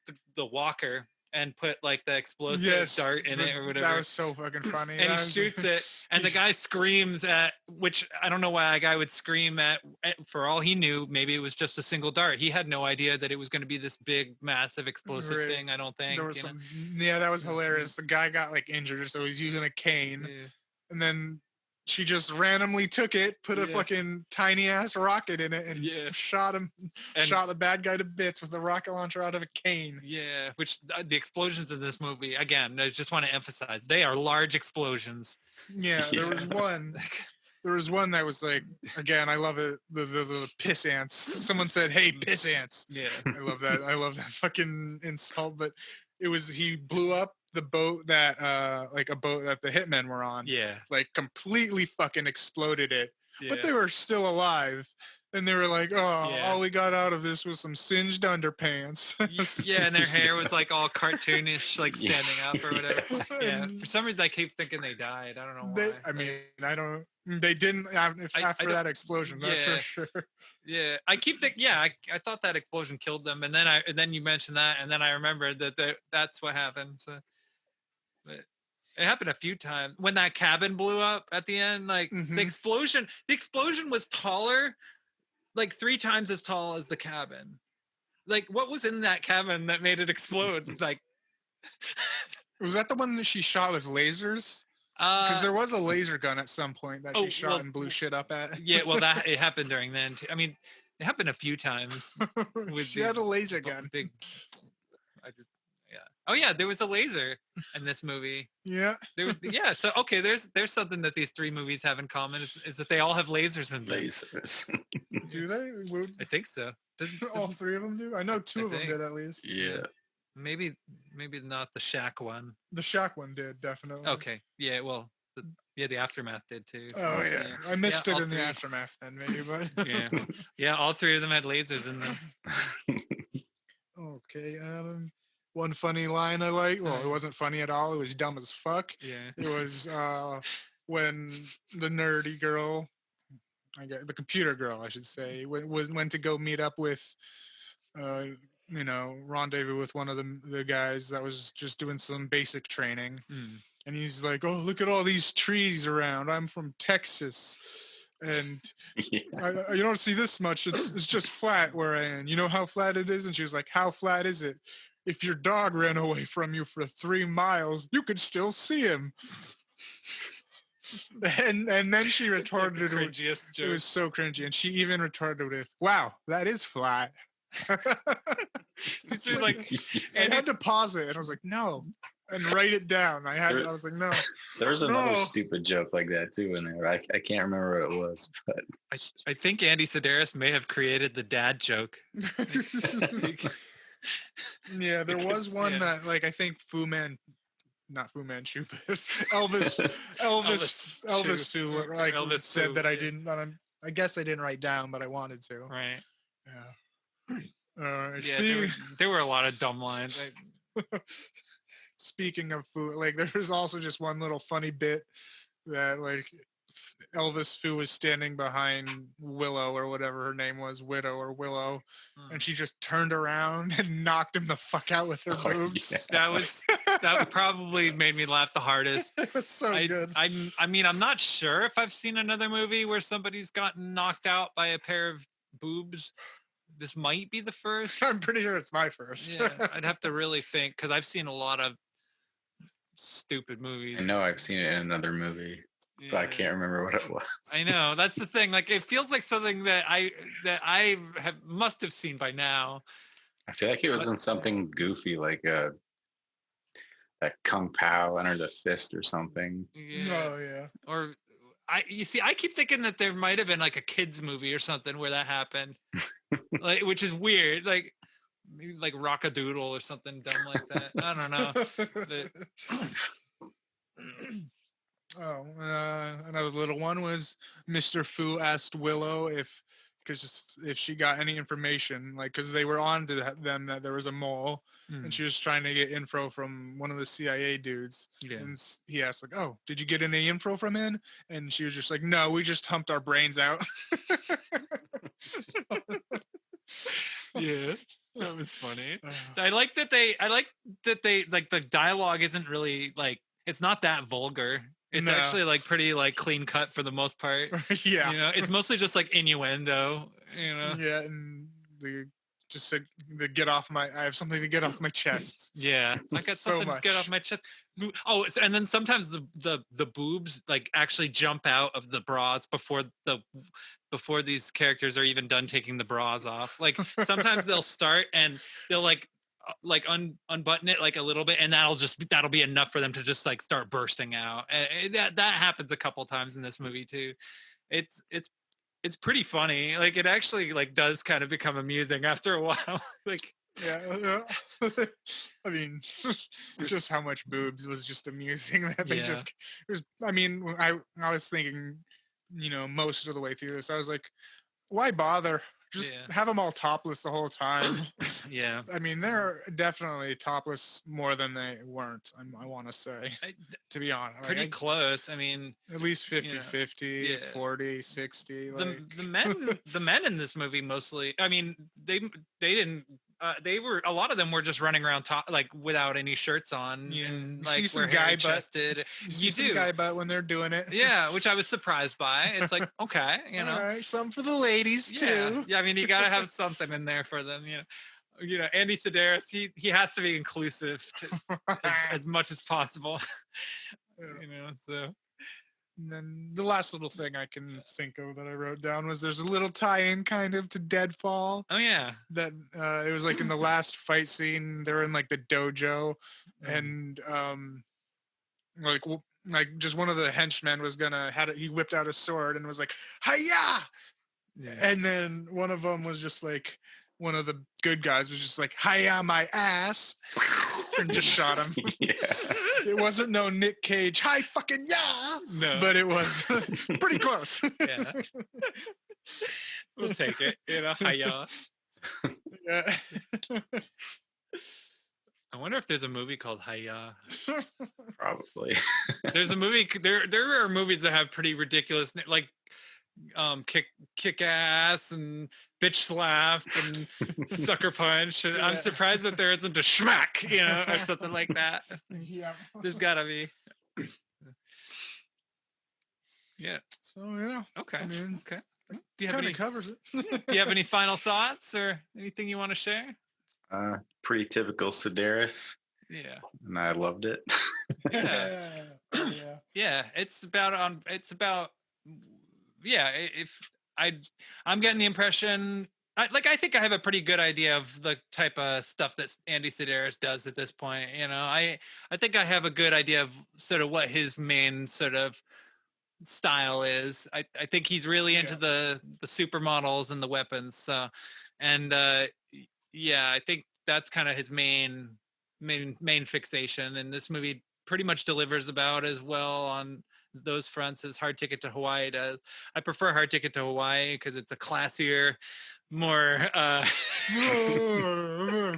took the walker and put like the explosive dart in it or whatever. That was so fucking funny. And he shoots it, and the guy screams at, which I don't know why a guy would scream at, for all he knew, maybe it was just a single dart. He had no idea that it was going to be this big, massive explosive Right. thing, I don't think. There was you know? yeah, that was hilarious. The guy got like injured, so he's using a cane, Yeah. and then she just randomly took it, put a Yeah. fucking tiny ass rocket in it, and Yeah. shot him, And- shot the bad guy to bits with a rocket launcher out of a cane. Yeah, which the explosions in this movie, again, I just want to emphasize, they are large explosions. Yeah, there was one. There was one that was like, again, I love it. The piss ants. Someone said, "Hey, piss ants." Yeah. I love that. I love that fucking insult. But it was, he blew up the boat that like a boat that the hitmen were on. Yeah. Like completely fucking exploded it. Yeah. But they were still alive. And they were like, "Oh, Yeah. all we got out of this was some singed underpants." Yeah, and their hair was like all cartoonish, like Yeah. standing up or whatever. Yeah, And for some reason I keep thinking they died. I don't know they, why. I Like, mean, I don't. They didn't I after don't- that explosion. That's yeah. for sure. yeah, I keep thinking. Yeah, I thought that explosion killed them, and then you mentioned that, and then I remembered that's what happened. So but it happened a few times when that cabin blew up at the end. Like Mhm. the explosion was taller, like 3 times as tall as the cabin. Like what was in that cabin that made it explode? Like Was that the one that she shot with lasers? Because uh there was a laser gun at some point that oh, she shot well, and blew shit up at. yeah, well that it happened during then too. I mean, it happened a few times with she had a these laser gun. big I just yeah. Oh yeah, there was a laser in this movie. Yeah. There was yeah, so okay, there's something that these 3 movies have in common is that they all have lasers in them. Lasers. Do they? I think so. Doesn't, All three of them do? I know two of them think. did at least. Yeah. maybe not the Shaq one. The Shaq one did, definitely. Okay. Yeah, well, the Aftermath did too. Oh, So, okay. I missed Yeah, it all in the three. aftermath then, maybe, but Yeah. Yeah, all 3 of them had lasers in them. Okay, one funny line I like. Well, it wasn't funny at all. It was dumb as fuck. Yeah. It was when the nerdy girl, the computer girl, I should say, went to go meet up with, rendezvous with one of the guys that was just doing some basic training, Mm. and he's like, "Oh, look at all these trees around. I'm from Texas, and Yeah. you don't see this much. It's just flat where I am. You know how flat it is?" And she was like, "How flat is it? If your dog ran away from you for 3 miles, you could still see him." And then she It's like the retorted, cringiest it joke. was so cringy, and she even retorted with, "Wow, that is flat." These are like I and had to pause it, and I was like, "No," and write it down. I was like, "No." There was another No. stupid joke like that too in there. I can't remember what it was, but I think Andy Sedaris may have created the dad joke. Yeah, there was Because, one yeah. that, like, I think not Fu Manchu, but Elvis Fu, like, Elvis said Fu, that I yeah. didn't. I guess I didn't write down, but I wanted to. Right. Yeah. Yeah, there were a lot of dumb lines. Speaking of food, like, there was also just one little funny bit that, like, Elvis Fu was standing behind Willow or whatever her name was, Widow or Willow, and she just turned around and knocked him the fuck out with her Oh, boobs. That probably made me laugh the hardest. It was so good. I mean, I'm not sure if I've seen another movie where somebody's gotten knocked out by a pair of boobs. This might be the first. I'm pretty sure it's my first. Yeah, I'd have to really think because I've seen a lot of stupid movies. I know I've seen it in another movie, but I Yeah. can't remember what it was. I know that's the thing. Like, it feels like something that I must have seen by now. I feel like it was in something goofy like a Kung Pao Enter the Fist or something. Yeah. Oh yeah. Or I keep thinking that there might have been like a kids movie or something where that happened, like, which is weird, like maybe like Rockadoodle or something dumb like that. I don't know. Another little one was Mr. Fu asked Willow if she got any information, like, because they were on to them that there was a mole, Hmm. and she was trying to get info from one of the CIA dudes. Yeah. And he asked, like, "Oh, did you get any info from him?" And she was just like, "No, we just humped our brains out." Yeah, that was funny. Uh, I like that they like the dialogue isn't really like, it's not that vulgar. It's No. actually like pretty like clean cut for the most part. yeah. You know, it's mostly just like innuendo. You know. Yeah, and just said, I have something to get off my chest. Yeah, I got So something to get off much. my chest. Oh, and then sometimes the boobs like actually jump out of the bras before these characters are even done taking the bras off. Like sometimes they'll start and they'll like unbutton it like a little bit, and that'll be enough for them to just like start bursting out. And that happens a couple times in this movie too. It's pretty funny. Like, it actually like does kind of become amusing after a while. Like, Yeah. I mean, just how much boobs was just amusing that they Yeah. just. It was, I mean, I was thinking, most of the way through this, I was like, Why bother? Just Yeah. have them all topless the whole time. Yeah. I mean, they're definitely topless more than they weren't. I want to say, I, to be honest, like, pretty close. I mean, at least you 50, know, 50, yeah. 40, 60. the Like, the men in this movie mostly. I mean, they didn't. They were a lot of them were just running around top like without any shirts on yeah, and you like see some were guy hairy butt. chested. You see You some do, guy butt when they're doing it. yeah, which I was surprised by. It's like okay, you All know, right, something for the ladies yeah, too. yeah. I mean, you gotta have something in there for them, you know. Andy Sedaris, he has to be inclusive to as much as possible. So And then the last little thing I can think of that I wrote down was there's a little tie-in kind of to Deadfall oh yeah, that it was like in the last fight scene they're in like the dojo and like like just one of the henchmen was gonna he whipped out a sword and was like hiya, yeah. and then one of them was just like one of the good guys was just like hiya my ass and just shot him. Yeah. It wasn't no Nick Cage hi fucking yeah, No, but it was pretty close. yeah. We'll take it. Hiya. Yeah. I wonder if there's a movie called Hiya. Probably. There's a movie. There are movies that have pretty ridiculous, like kick ass and bitch slap and sucker punch. And I'm Yeah. surprised that there isn't a schmack, or something like that. Yeah. There's gotta be. Yeah. So yeah, Okay. I mean, Okay. Do you have kind any? of covers it. Do you have any final thoughts or anything you want to share? Pretty typical Sedaris, Yeah. and I loved it. Yeah. Yeah. Yeah, it's about yeah, if I'm getting the impression I think I have a pretty good idea of the type of stuff that Andy Sedaris does at this point. I think I have a good idea of sort of what his main sort of style is. I think he's really into the supermodels and the weapons. So, and yeah, I think that's kind of his main fixation. And this movie pretty much delivers about as well on those fronts as Hard Ticket to Hawaii does. I prefer Hard Ticket to Hawaii because it's a classier, more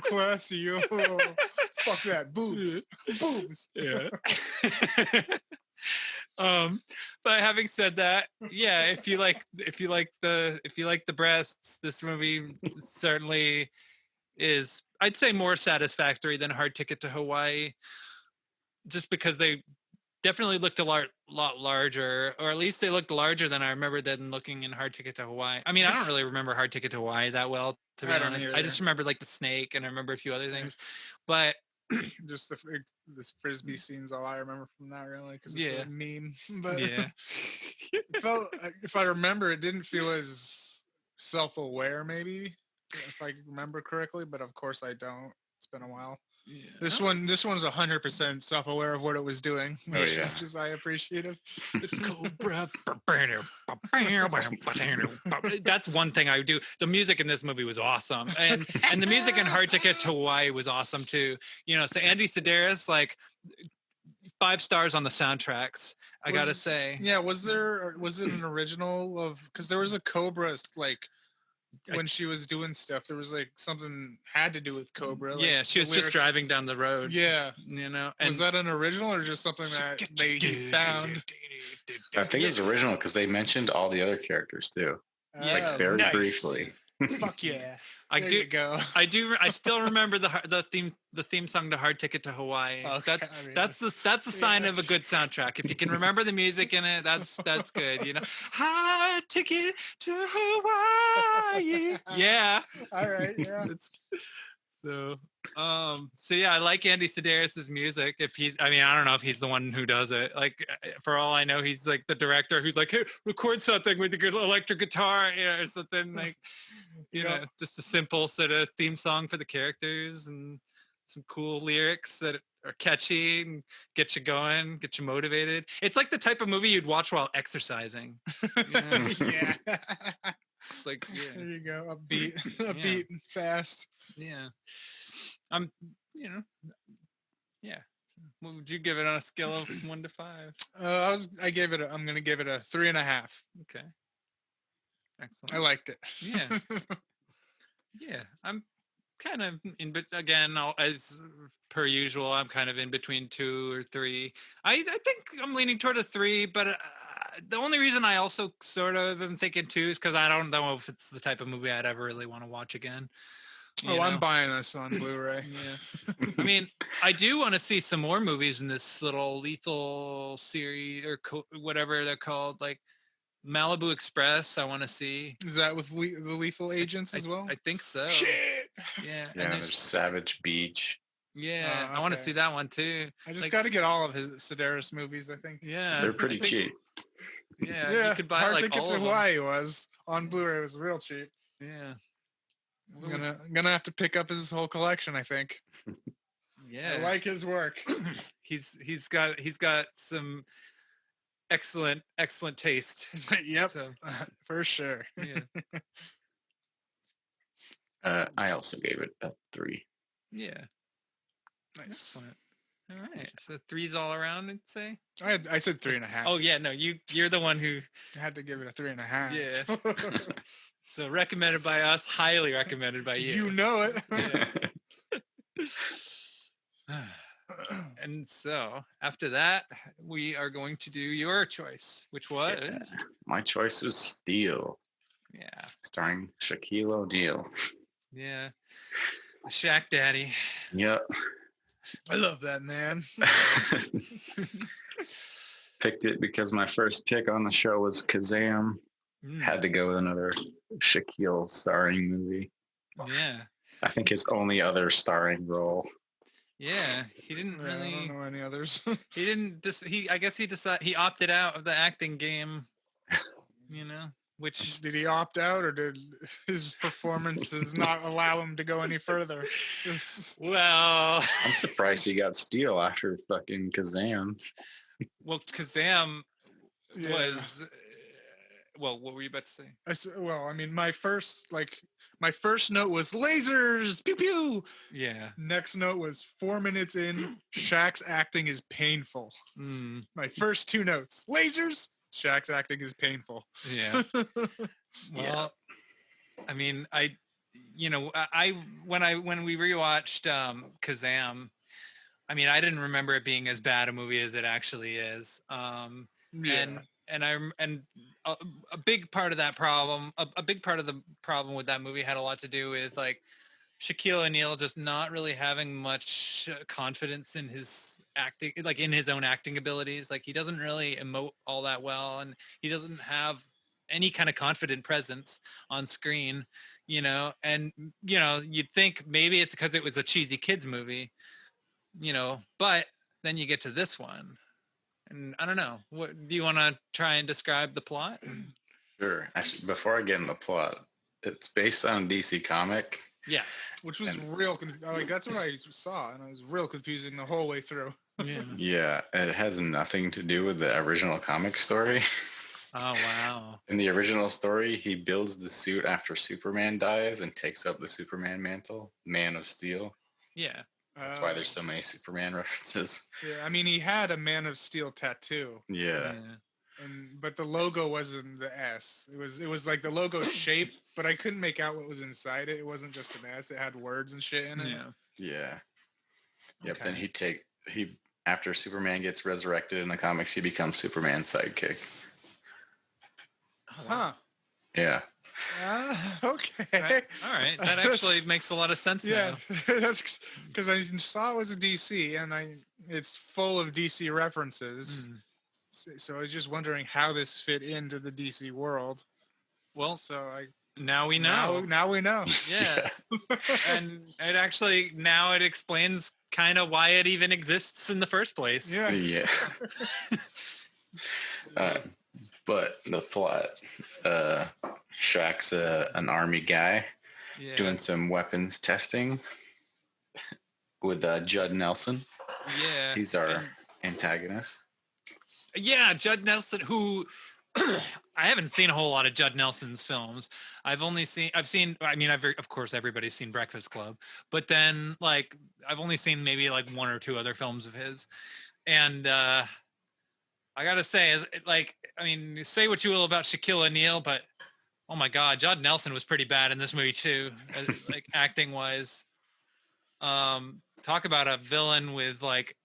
Classy. Oh, fuck that. Boobs. Boobs. yeah. But having said that, yeah, if you like the breasts, this movie certainly is, I'd say, more satisfactory than Hard Ticket to Hawaii, just because they definitely looked a lot larger, or at least they looked larger than I remember them looking in Hard Ticket to Hawaii. I mean, I don't really remember Hard Ticket to Hawaii that well, to be I don't honest. I either. just remember like the snake, and I remember a few other things, but Just this frisbee scene's all I remember from that, really, because it's Yeah. a meme. But yeah, it felt, if I remember, it didn't feel as self-aware, maybe, if I remember correctly. But of course, I don't. It's been a while. yeah. This one's 100% self-aware of what it was doing, Oh, yeah. which is I appreciated. Cobra. That's one thing I do. The music in this movie was awesome, and the music in Hard Ticket to Hawaii was awesome too. So Andy Sedaris, like 5 stars on the soundtracks. I gotta say, Yeah, was it an original of? Because there was a Cobra like when she was doing stuff. There was like something had to do with Cobra. Like, yeah, she was the just lyrics- driving down the road. Yeah, And was that an original or just something that he found? I think it's original because they mentioned all the other characters too, like Oh, very nice. briefly. Fuck yeah! I There do. you go. I still remember the theme song to Hard Ticket to Hawaii. Okay, That's the sign of a good soundtrack. If you can remember the music in it, that's good. Hard Ticket to Hawaii. Yeah. All right. Yeah. It's, so yeah, I like Andy Sedaris's music. I don't know if he's the one who does it. Like, for all I know, he's like the director who's like, hey, record something with a good electric guitar, or something like, just a simple sort of theme song for the characters and some cool lyrics that are catchy and get you going, get you motivated. It's like the type of movie you'd watch while exercising. Yeah. It's like, yeah. There you go. Upbeat, and fast. Yeah. Yeah. What would you give it on a scale of 1 to 5? I'm gonna give it a 3.5. Okay. Excellent. I liked it. Yeah. Yeah, I'm kind of in, but again, as per usual, I'm kind of in between 2 or 3. I think I'm leaning toward a 3, but the only reason I also sort of am thinking 2 is because I don't know if it's the type of movie I'd ever really want to watch again. Oh, I'm buying this on Blu-ray. Yeah. I mean, I do want to see some more movies in this little Lethal series or whatever they're called, like Malibu Express. I want to see. Is that with the Lethal Agents as well? I think so. Shit. Yeah. Yeah, and there's Savage Beach. yeah, I want to okay. see that one too. I just Like, got to get all of his Sedaris movies, I think. yeah, They're I pretty think- cheap. Yeah, you could buy Hard like Ticket all to of them. Hawaii was on Blu-ray. Was real cheap. Yeah. I'm gonna have to pick up his whole collection, I think. Yeah. I like his work. he's got some excellent taste. Yep, So, for sure. yeah. I also gave it a 3. Yeah. Nice. Excellent. All right. So 3's all around, I'd say. I said 3.5. Oh yeah, no, you're the one who I had to give it a 3.5. Yeah. So recommended by us, highly recommended by you. You know it. Yeah. And so after that, we are going to do your choice, which was My choice was Steel, yeah, starring Shaquille O'Neal. the Shaq Daddy. Yep. I love that man. Picked it because my first pick on the show was Kazam. Mm, Had to go with another Shaquille starring movie. yeah, I think his only other starring role. yeah. He didn't Yeah, I really. don't know any others. He didn't. I guess he decided he opted out of the acting game. You know, which Did he opt out, or did his performances not allow him to go any further? well, I'm surprised he got Steel after fucking Kazam. well, Kazam Yeah. was. Well, what were you about to say? Well, I mean, my first note was lasers, pew pew. Yeah. Next note was 4 minutes in, Shaq's acting is painful. Mm, My first 2 notes, lasers, Shaq's acting is painful. yeah. Well, I mean, when we rewatched Kazam, I mean, I didn't remember it being as bad a movie as it actually is. Yeah. And a big part of that problem, a big part of the problem with that movie had a lot to do with like Shaquille O'Neal just not really having much confidence in his acting, like in his own acting abilities. Like he doesn't really emote all that well, and he doesn't have any kind of confident presence on screen, you know. And you'd think maybe it's because it was a cheesy kids movie, but then you get to this one. And I don't know. What do you want to try and describe the plot? Sure. Actually, before I get in the plot, it's based on a DC comic. Yes. Which was like that's what I saw, and it was real confusing the whole way through. Yeah. Yeah, it has nothing to do with the original comic story. Oh wow. In the original story, he builds the suit after Superman dies and takes up the Superman mantle, Man of Steel. Yeah. That's why there's so many Superman references. Yeah, I mean, he had a Man of Steel tattoo, Yeah. but the logo wasn't the S. It was like the logo shape, but I couldn't make out what was inside it. It wasn't just an S. It had words and shit in it. Yeah. Yeah. Yep. Okay. Then he after Superman gets resurrected in the comics, he becomes Superman's sidekick. Oh, wow. Huh. Yeah. Okay. Right. All right. That actually makes a lot of sense Yeah, now. that's because I saw it was a DC, and it's full of DC references. Mm. So I was just wondering how this fit into the DC world. Well, So now we know. Now we know. Yeah. And it actually now it explains kind of why it even exists in the first place. Yeah. Yeah. But the plot, Shaq's an army guy Yeah. doing some weapons testing with Judd Nelson. Yeah. He's our And- antagonist. Yeah, Judd Nelson, who I haven't seen a whole lot of Judd Nelson's films. Of course, everybody's seen Breakfast Club, but then like I've only seen maybe like 1 or 2 other films of his. And I gotta say, say what you will about Shaquille O'Neal, but Oh my God, Judd Nelson was pretty bad in this movie too, like acting wise. Talk about a villain with like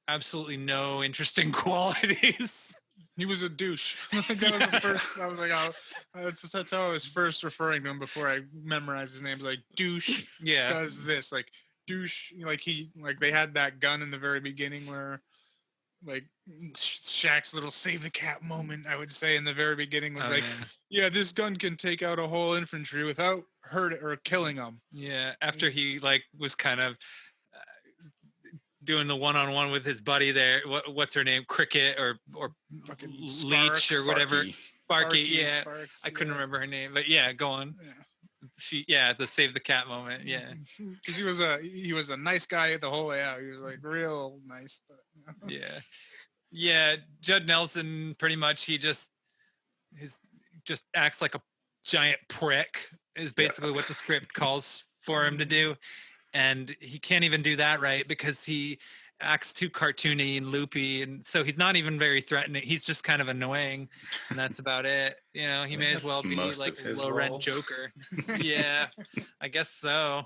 absolutely no interesting qualities. He was a douche. Like, that was the first. I was like, oh, that's how I was first referring to him before I memorized his name. Like douche Yeah, does this. Like douche. Like they had that gun in the very beginning where like Shaq's little save the cat moment. I would say in the very beginning was Oh, like, yeah. yeah, this gun can take out a whole infantry without hurt or killing them. Yeah, after he like was kind of doing the one-on-one with his buddy there. What's her name? Cricket or Fucking Leech or Sparks. whatever. Sparky. Sparky. Sparky, Yeah, Sparks, I couldn't yeah. remember her name, but yeah, go on. Yeah. The save the cat moment. Yeah, Because he was a nice guy the whole way out. He was like real nice. But, yeah, yeah. Judd Nelson, pretty much, his just acts like a giant prick. Is basically what the script calls for him to do, and he can't even do that right because he acts too cartoony and loopy, and so he's not even very threatening. He's just kind of annoying, and that's about it. You know, he I may think as well that's be most like of his low rent roles. Joker. Yeah, I guess so.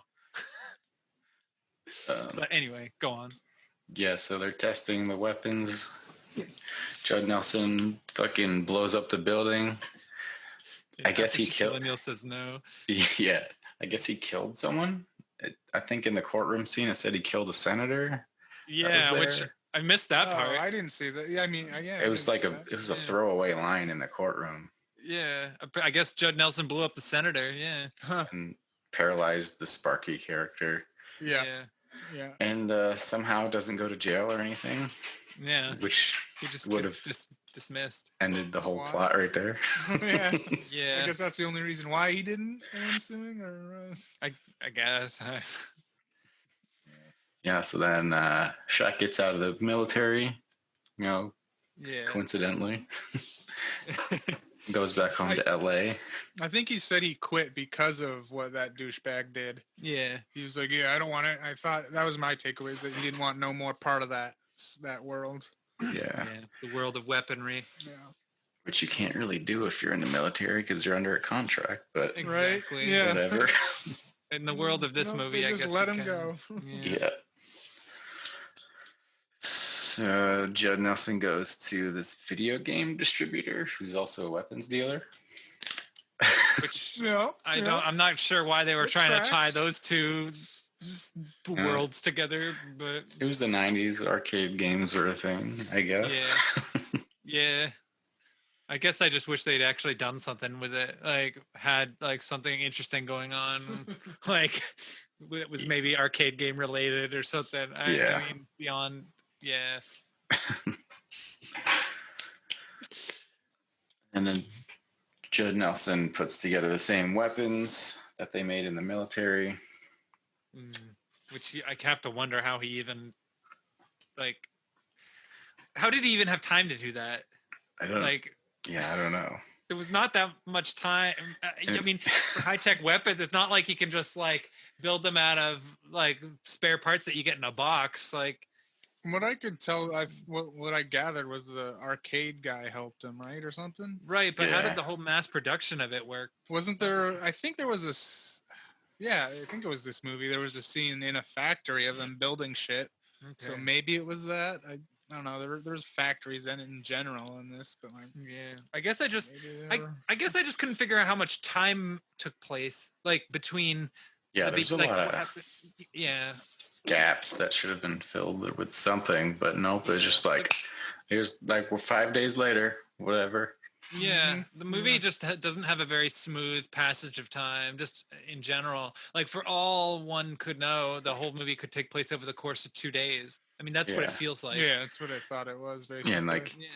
But anyway, go on. Yeah, so they're testing the weapons. Judd Nelson fucking blows up the building. I guess he killed. O'Neill says no. Yeah, I guess he killed someone. I think in the courtroom scene it said he killed a senator. Yeah, which there. I missed that oh, part. I didn't see that. Yeah, I mean, yeah. It was like a That. it was a Yeah. throwaway line in the courtroom Yeah, I guess Judd Nelson blew up the senator. Yeah, Huh. and paralyzed the Sparky character, Yeah, yeah, yeah. and somehow doesn't go to jail or anything, yeah. which He just would gets have dismissed. ended the whole Wow. plot right there. Yeah. Yeah, I guess that's the only reason why he didn't. I'm assuming, or I guess. Yeah, so then Shaq gets out of the military, Yeah. coincidentally, goes back home to LA. I think he said he quit because of what that douchebag did. Yeah. He was like, "Yeah, I don't want it." I thought that was my takeaway, is that he didn't want no more part of that world. Yeah, Yeah. The world of weaponry. Yeah. which you can't really do if you're in the military because you're under a contract, but Exactly. Yeah. whatever. In the world of this Nope, movie, they I just guess let you him can. go. Yeah. Yeah. So Judd Nelson goes to this video game distributor who's also a weapons dealer. Which Yeah, I'm not sure why they were It trying to tie tracks. those two Yeah. worlds together, but It was the 90s, arcade games were a thing, I guess. yeah. I guess I just wish they'd actually done something with it, like had like something interesting going on, like it was maybe arcade game related or something. Yeah. I mean, beyond, yeah. And then Judd Nelson puts together the same weapons that they made in the military. Which I have to wonder how he even, like, how did he even have time to do that? I don't Like, I don't know. there was not that much time. I mean, for high tech weapons, it's not like you can just like build them out of like spare parts that you get in a box. Like, From what I could tell, what I gathered was the arcade guy helped him, right, or something. right, but how Yeah. did the whole mass production of it work? Wasn't there? I think there was this. Yeah, I think it was this movie. There was a scene in a factory of them building shit. So Okay. maybe it was that. I don't know. There's factories in general in this, but like Yeah, I guess I just, maybe they I, were- I guess I just couldn't figure out how much time took place, like between. Yeah, the there's be- a like, lot what of happened- Yeah. gaps that should have been filled with something, but nope, it's just like here's like we're 5 days later, whatever. Yeah, Mhm, the movie yeah. just doesn't have a very smooth passage of time, just in general. Like, for all one could know, the whole movie could take place over the course of 2 days. I mean, that's what it Yeah. feels like. yeah, that's what I thought it was. Basically. Yeah, and like Yeah.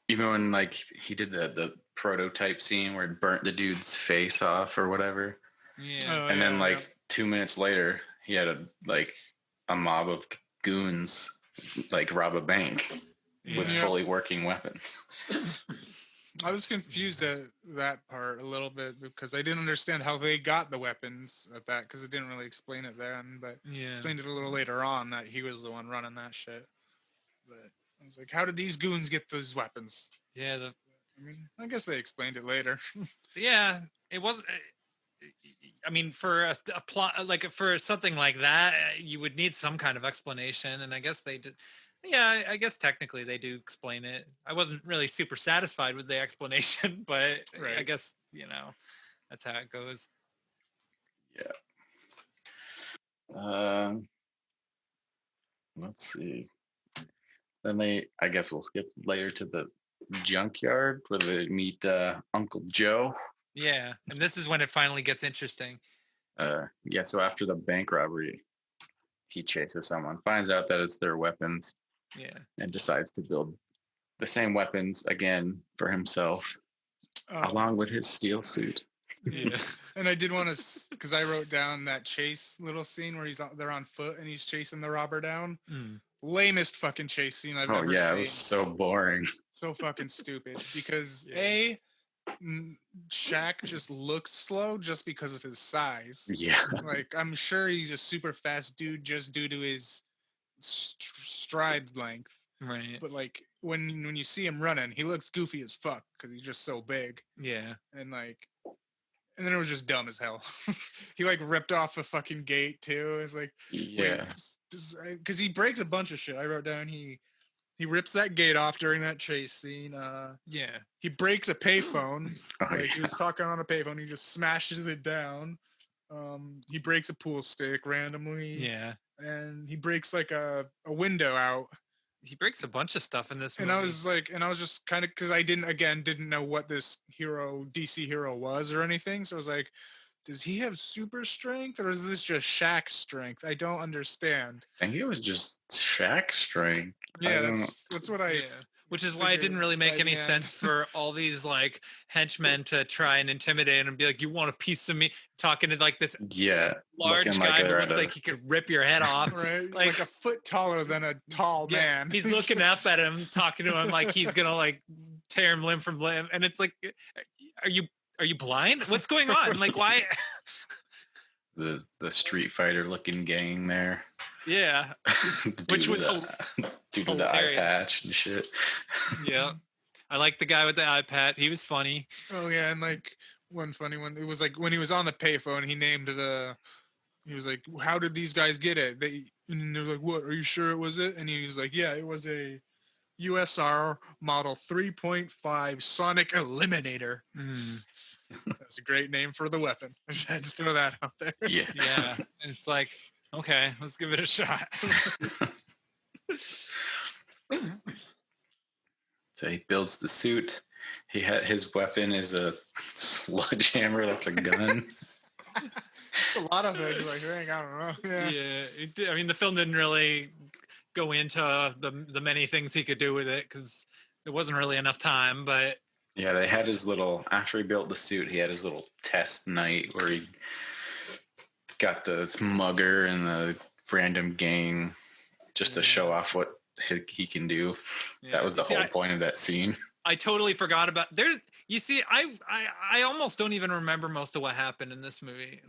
even when like he did the prototype scene where it burnt the dude's face off or whatever, Yeah. Oh, and then yeah, like 2 minutes later he had a mob of goons like rob a bank with Yeah. fully working weapons. I was confused at that part a little bit because I didn't understand how they got the weapons at that, because it didn't really explain it then, but Yeah. explained it a little later on that he was the one running that shit. But I was like, how did these goons get those weapons? Yeah. I guess they explained it later. Yeah, it wasn't. I mean, for a plot like for something like that, you would need some kind of explanation, and I guess they did. Yeah, I guess technically they do explain it. I wasn't really super satisfied with the explanation, but I Right. guess that's how it goes. Um, let's see. Then I guess we'll skip later to the junkyard where they meet Uncle Joe. Yeah, and this is when it finally gets interesting. Yeah, so after the bank robbery, he chases someone, finds out that it's their weapons, Yeah, and decides to build the same weapons again for himself, along with his steel suit. yeah, And I did want to, because I wrote down that chase little scene where they're on foot and he's chasing the robber down. Mm. Lamest fucking chase scene I've Oh ever yeah, seen. it was so boring. So fucking stupid because Yeah. Shaq just looks slow just because of his size. Yeah, Like I'm sure he's a super fast dude just due to his stride length. Right. But like when you see him running, he looks goofy as fuck because he's just so big. Yeah. And then it was just dumb as hell. He like ripped off a fucking gate too. It's like, yeah. because he breaks a bunch of shit. I wrote down he rips that gate off during that chase scene. Yeah. He breaks a payphone. Oh, Like he yeah. was talking on a payphone. He just smashes it down. He breaks a pool stick randomly. Yeah. And he breaks like a window out. He breaks a bunch of stuff in this movie. And I was just kind of, because I didn't know what this DC hero was or anything. So I was like, does he have super strength or is this just Shaq strength? I don't understand. I think it was just Shaq strength. Yeah, that's what I. Yeah. Which is why it didn't really make by any the end. sense for all these like henchmen to try and intimidate him and be like, "You want a piece of me?" Talking to like this Yeah, large looking like guy who they're looks at a- like he could rip your head off. Right, Like- like a foot taller than a tall Yeah, man. He's looking up at him, talking to him like he's gonna like tear him limb from limb, and it's like, are you blind? What's going on? Like, why? the Street Fighter looking gang there. Yeah, The Which dude was with dude with the eye hilarious. patch and shit. yeah. I like the guy with the iPad. He was funny. Oh yeah, and like one funny one. It was like when he was on the payphone, he was like, "How did these guys get it?" And they're like, "What? Are you sure it was it?" And he was like, "Yeah, it was a USR Model 3.5 Sonic Eliminator." Mm, That's a great name for the weapon. I just had to throw that out there. Yeah. yeah, and it's like, okay, let's give it a shot. So he builds the suit. His weapon is a sledgehammer. That's a gun. A lot of things, like, dang, I don't know. Yeah. Yeah, I mean, the film didn't really go into the many things he could do with it because there wasn't really enough time. But Yeah, they had his little, after he built the suit, he had his little test night where he got the mugger and the random gang just to show off what he can do. yeah. That was the See, whole point of that scene. I totally forgot about you see, I almost don't even remember most of what happened in this movie.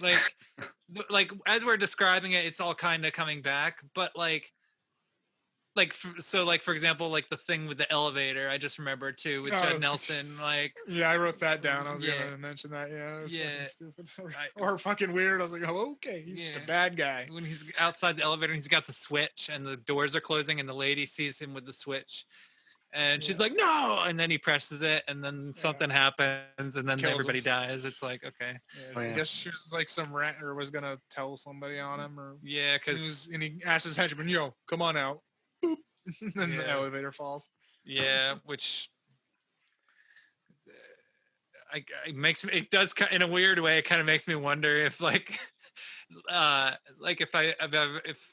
Like as we're describing it, it's all kind of coming back, but so for example, like the thing with the elevator, I just remembered too with Oh, Judd Nelson, like Yeah, I wrote that down. I was Yeah. gonna mention that. Yeah, it was Yeah. fucking stupid I- or fucking weird. I was like, oh, okay, he's just a Yeah. bad guy. when he's outside the elevator and he's got the switch and the doors are closing and the lady sees him with the switch and she's Yeah. like, no, and then he presses it and then something happens and then Kills him. everybody dies. It's like, okay, Yeah, Oh, I yeah. guess she was like some rat or was gonna tell somebody on him or yeah, because and he asked his henchman, "Yo, come on out." Boop. And then the Yeah. elevator falls. yeah, which it makes me, it does in a weird way, it kind of makes me wonder if if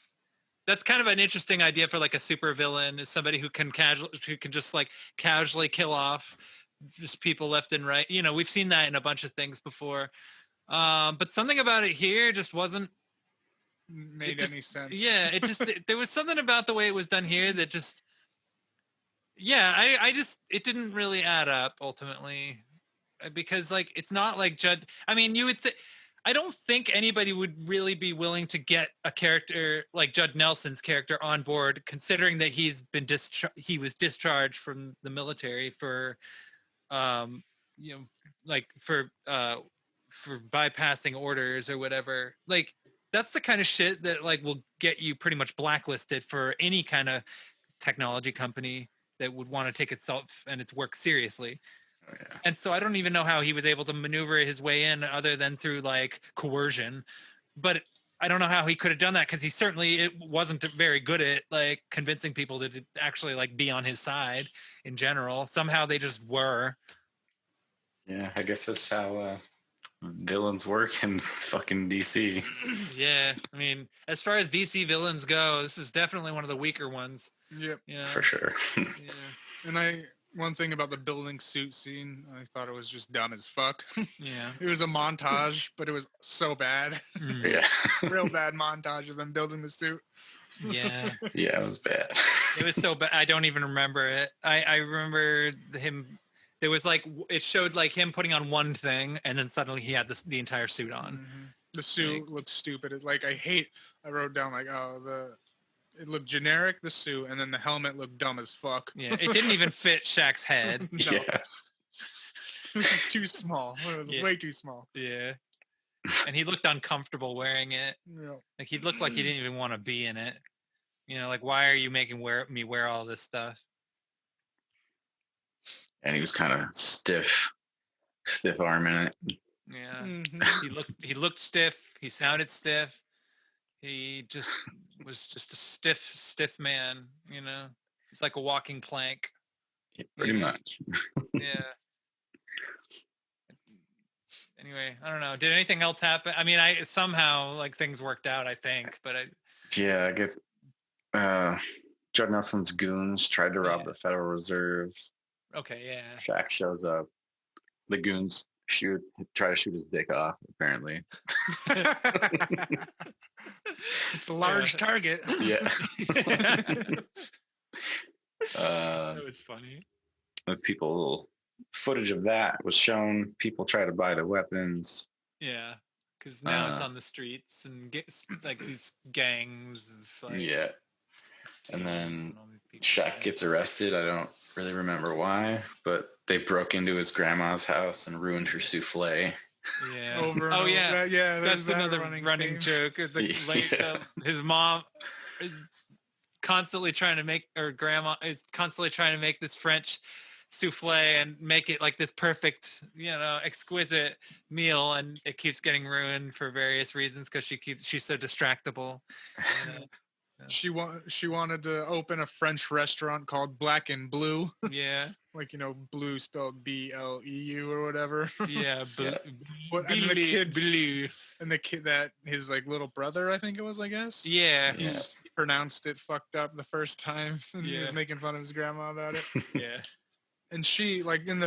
that's kind of an interesting idea for like a super villain is somebody who can just like casually kill off just people left and right. We've seen that in a bunch of things before. But something about it here just wasn't. Made just- any sense? Yeah, it just there was something about the way it was done here that just. Yeah, I just it didn't really add up ultimately, because like it's not like Judd. I mean, you would think. I don't think anybody would really be willing to get a character like Judd Nelson's character on board, considering that he was discharged from the military for you know, like for bypassing orders or whatever. Like that's the kind of shit that like will get you pretty much blacklisted for any kind of technology company that would want to take itself and its work seriously. Oh, yeah. And so I don't even know how he was able to maneuver his way in other than through like coercion. But I don't know how he could have done that because he certainly it wasn't very good at like convincing people to actually like be on his side in general. Somehow they just were. Yeah, I guess that's how villains work in fucking DC. Yeah, I mean, as far as DC villains go, this is definitely one of the weaker ones. Yep. Yeah, For sure. yeah. And one thing about the building suit scene, I thought it was just dumb as fuck. Yeah. It was a montage, but it was so bad. Mm, Yeah. Real bad montage of them building the suit. yeah. Yeah, it was bad. It was so bad. I don't even remember it. I remember him. There was like it showed like him putting on one thing, and then suddenly he had the entire suit on. Mhm. The suit looked stupid. I wrote down like, it looked generic, the suit, and then the helmet looked dumb as fuck. Yeah, it didn't even fit Shaq's head. No, Yeah. it was too small. It was Yeah. way too small. Yeah, and he looked uncomfortable wearing it. Yeah. Like he looked like he didn't even want to be in it. You know, like why are you making me wear all this stuff? And he was kind of stiff arming it. Yeah. Mhm. He looked stiff. He sounded stiff. He just was just a stiff man, you know. He's like a walking plank. Pretty Yeah. much. Yeah. Anyway, I don't know. Did anything else happen? I mean, I somehow like things worked out, I think, but Yeah, I guess Judd Nelson's goons tried to rob Yeah. the Federal Reserve. okay, yeah. Shaq shows up. The goons try to shoot his dick off, apparently. It's a large target. Yeah. That was funny. Footage of that was shown. People try to buy the weapons. Yeah, because now it's on the streets and like these gangs of like Yeah. And teens then all these people. Shaq gets arrested. I don't really remember why, but they broke into his grandma's house and ruined her souffle. Yeah. Over and Oh over. yeah. Yeah. That's there's that another running theme. joke. Yeah. His mom is constantly trying to make, or grandma is constantly trying to make this French souffle and make it like this perfect, exquisite meal, and it keeps getting ruined for various reasons because she's so distractible. You know? She wanted to open a French restaurant called Black and Blue, Yeah, like blue spelled BLEU or whatever. yeah. Yeah. And the kids, Blue. and the kid that his like little brother, I think it was, I guess. Yeah, Yeah. He pronounced it fucked up the first time, and he was Yeah. making fun of his grandma about it. yeah. And she, like, in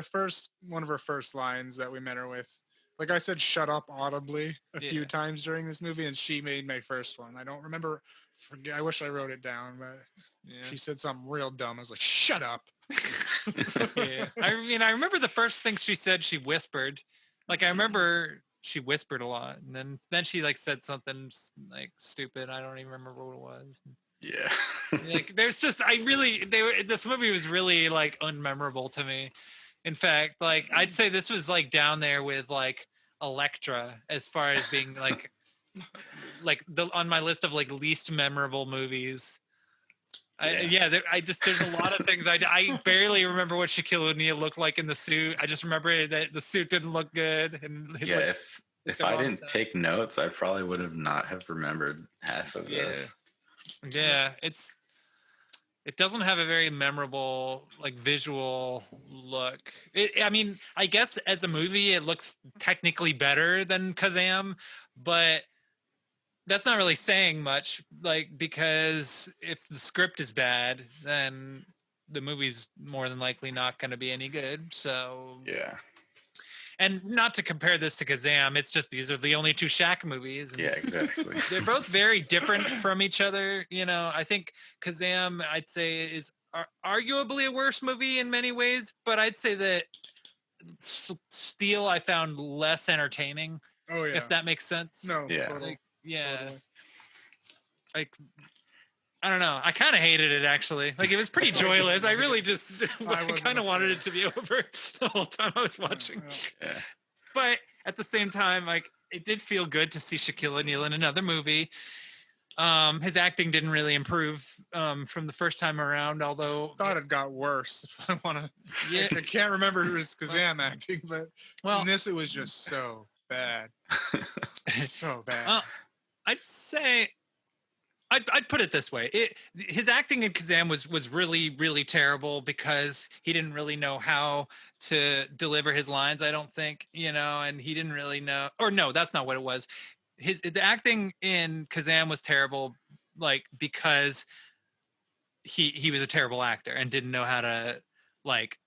one of her first lines that we met her with, like I said, shut up audibly a few Yeah. times during this movie, and she made my first one. I don't remember. I wish I wrote it down, but Yeah. she said something real dumb. I was like, shut up. Yeah. I mean, I remember the first thing she said, she whispered. Like, I remember she whispered a lot, and then she like said something like stupid. I don't even remember what it was. Yeah. Like, there's just, this movie was really like unmemorable to me. In fact, like I'd say this was like down there with like Elektra as far as being like on my list of like least memorable movies. There's a lot of things. I barely remember what Shaquille O'Neal looked like in the suit. I just remember that the suit didn't look good. And Yeah, like, if the I wrong didn't side. take notes, I probably would have not have remembered half of Yeah. this. yeah, it doesn't have a very memorable like visual look. I mean, I guess as a movie, it looks technically better than Kazam, but that's not really saying much. Like, because if the script is bad, then the movie's more than likely not going to be any good. So Yeah. and not to compare this to Kazam, it's just these are the only two Shaq movies. And Yeah, exactly. they're both very different from each other. I think Kazam, I'd say, is arguably a worse movie in many ways, but I'd say that Steel I found less entertaining, Oh, yeah. if that makes sense. No. Yeah. Totally, Like, yeah. totally. Like, I don't know. I kind of hated it actually. Like it was pretty joyless. I really just I wasn't kind a of wanted fan. it to be over the whole time I was watching. Yeah. But at the same time, like it did feel good to see Shaquille O'Neal in another movie. His acting didn't really improve from the first time around, although Thought it got worse. If I want to, yeah, I can't remember it was Kazam acting, but well, in this it was just so bad, so bad. well, I'd say I'd put it this way: his acting in Kazam was really terrible because he didn't really know how to deliver his lines. I don't think, and he didn't really know. Or no, that's not what it was. The acting in Kazam was terrible, like because he was a terrible actor and didn't know how to like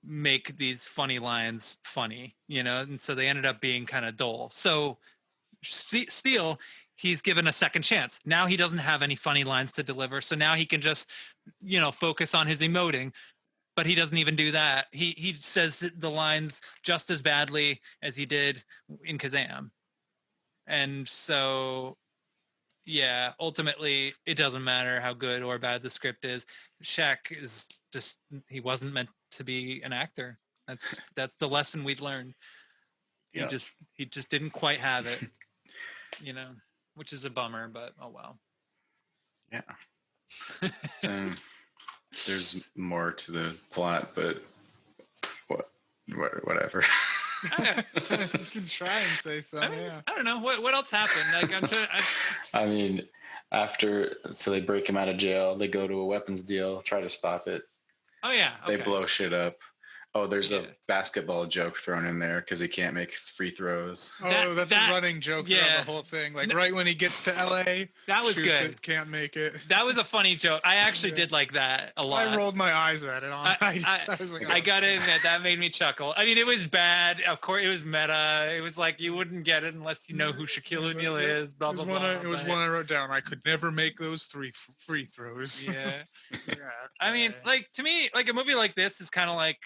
make these funny lines funny, and so they ended up being kind of dull. So Steele, he's given a second chance. Now he doesn't have any funny lines to deliver, so now he can just, focus on his emoting. But he doesn't even do that. He says the lines just as badly as he did in Kazam, and so yeah, ultimately it doesn't matter how good or bad the script is. Shaq is just he wasn't meant to be an actor. That's the lesson we've learned. Yeah. He just didn't quite have it. Which is a bummer, but oh well. Yeah. There's more to the plot, but whatever. You can try and say something. Yeah. I don't know what else happened. Like I'm trying. I mean, so they break him out of jail. They go to a weapons deal, try to stop it. Oh yeah. Okay. They blow shit up. Oh, there's Yeah. a basketball joke thrown in there because he can't make free throws. Oh, that's a running joke yeah. throughout the whole thing. Like right when he gets to LA, That was shoots good. it, can't make it. That was a funny joke. I actually Yeah. did like that a lot. I rolled my eyes at it. I was like, I oh, gotta admit that made me chuckle. I mean, it was bad. Of course, it was meta. It was like you wouldn't get it unless you know who Shaquille O'Neal is. Blah blah blah. It was but- one I wrote down. I could never make those free throws. Yeah. Yeah, I mean, okay. like to me, like a movie like this is kind of like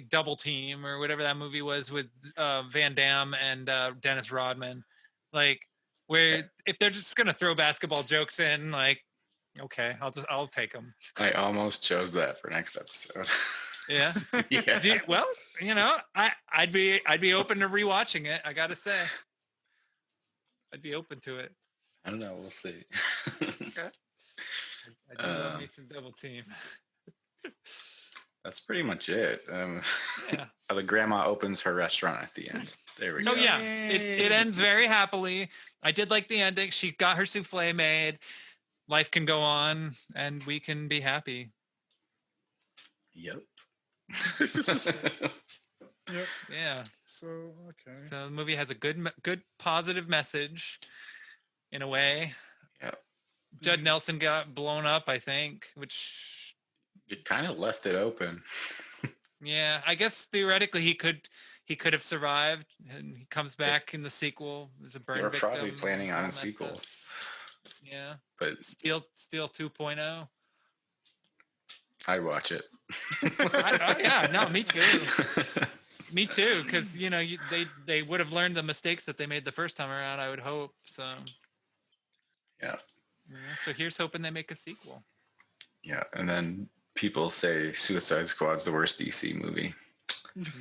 Double Team or whatever that movie was with Van Damme and Dennis Rodman, like where if they're just gonna throw basketball jokes in, like okay, I'll take them. I almost chose that for next episode. Yeah. Yeah. Well, I'd be open to rewatching it. I gotta say, I'd be open to it. I don't know. We'll see. I do love me some Double Team. That's pretty much it. Yeah. The grandma opens her restaurant at the end. There we go. Oh yeah, it ends very happily. I did like the ending. She got her souffle made. Life can go on, and we can be happy. Yep. Yep. Yeah. So okay. So the movie has a good positive message, in a way. Yep. Judd Nelson got blown up, I think, which It kind of left it open. yeah, I guess theoretically he could have survived, and he comes back in the sequel. There's a burn We're victim. probably planning it's on all a messed sequel, up. Yeah, but Steel 2.0. I'd watch it. Oh yeah, no, me too. Me too, because they would have learned the mistakes that they made the first time around. I would hope so. Yeah. So here's hoping they make a sequel. Yeah, and then people say Suicide Squad's the worst DC movie.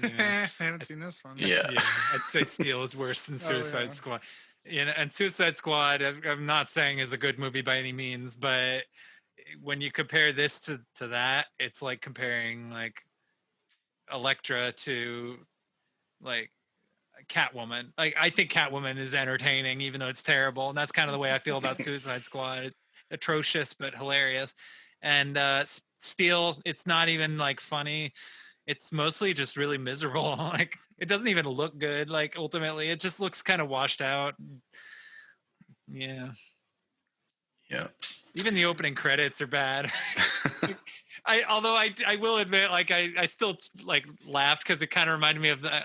Yeah. I haven't seen this one. Yeah. I'd say Steel is worse than Suicide yeah. Squad. And Suicide Squad, I'm not saying is a good movie by any means, but when you compare this to that, it's like comparing like Elektra to like Catwoman. Like I think Catwoman is entertaining, even though it's terrible, and that's kind of the way I feel about Suicide Squad. It's atrocious but hilarious. And Steel, it's not even like funny. It's mostly just really miserable. Like it doesn't even look good. Like ultimately, it just looks kind of washed out. Yeah. Yeah. Even the opening credits are bad. Although I will admit, like I still like laughed because it kind of reminded me of the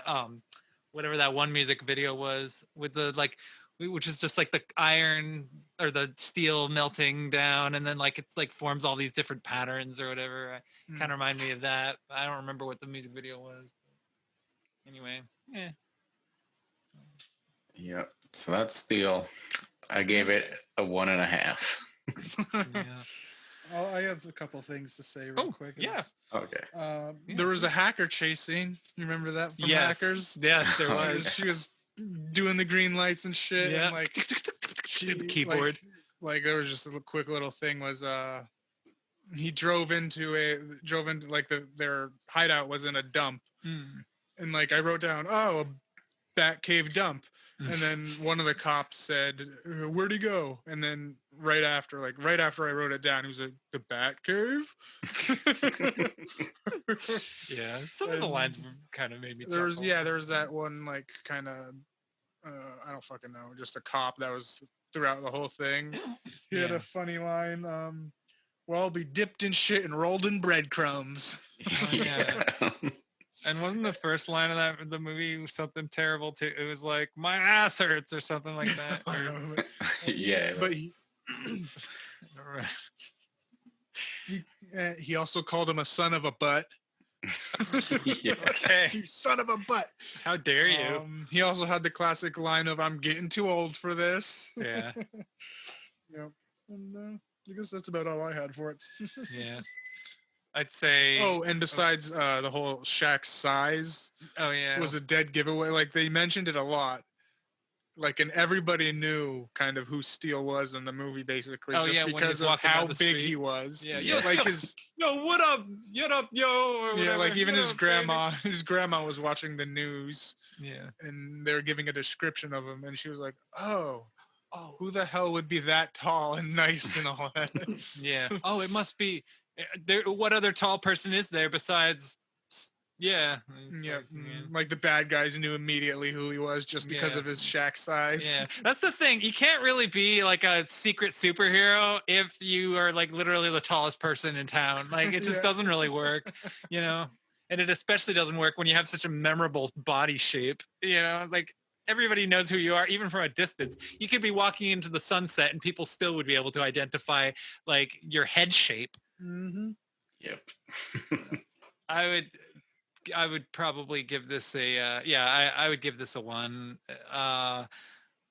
whatever that one music video was with the like, which is just like the iron or the steel melting down, and then like it's like forms all these different patterns or whatever. Kind of remind me of that. I don't remember what the music video was. Anyway, yeah. Yep. So that's Steel. I gave it a 1.5. Yeah. I have a couple things to say real Oh, quick. yeah. is, Okay. Yeah, there was a hacker chase scene. You remember that from Yes. Hackers? Yes, there Oh, was. She was doing the green lights and shit, Yeah. and like she the keyboard. like there was just a quick little thing was he drove into like their hideout was in a dump, Mm. and like I wrote down, oh, a bat cave dump, Mm. and then one of the cops said, where'd he go? And then right after I wrote it down, he was like, the bat cave. Yeah, some of the And lines kind of made me there chuckle. was there was that one like kind of I don't fucking know, just a cop that was throughout the whole thing. He had Yeah. a funny line. Well, I'll be dipped in shit and rolled in breadcrumbs. Oh, yeah. And wasn't the first line of the movie something terrible too? It was like my ass hurts or something like that. I Or, know, but, Yeah. but he also called him a son of a butt. Yeah. okay, You son of a butt. how dare you? He also had the classic line of "I'm getting too old for this." Yeah, Yep. And I guess that's about all I had for it. yeah. I'd say. Oh, and besides the whole Shaq's size Oh yeah. was a dead giveaway. Like they mentioned it a lot. Like, and everybody knew kind of who Steele was in the movie, basically, Oh, just yeah, when he's because of walking how down the big street. he was. Yeah, Yeah. Like his yo, what up? Get up, yo. Or yeah, whatever. like even Get his up, baby. grandma was watching the news, Yeah. and they were giving a description of him, and she was like, "Oh, Oh. who the hell would be that tall and nice and all that?" Yeah. Oh, it must be. There. What other tall person is there besides? Yeah. It's Yeah, like, like the bad guys knew immediately who he was just because Yeah. of his Shaq size. Yeah, that's the thing. You can't really be like a secret superhero if you are like literally the tallest person in town. Like it just Yeah. doesn't really work, you know. And it especially doesn't work when you have such a memorable body shape. You know, like everybody knows who you are, even from a distance. You could be walking into the sunset, and people still would be able to identify like your head shape. Mm-hmm. Yep. I would probably give this a I would give this a 1. I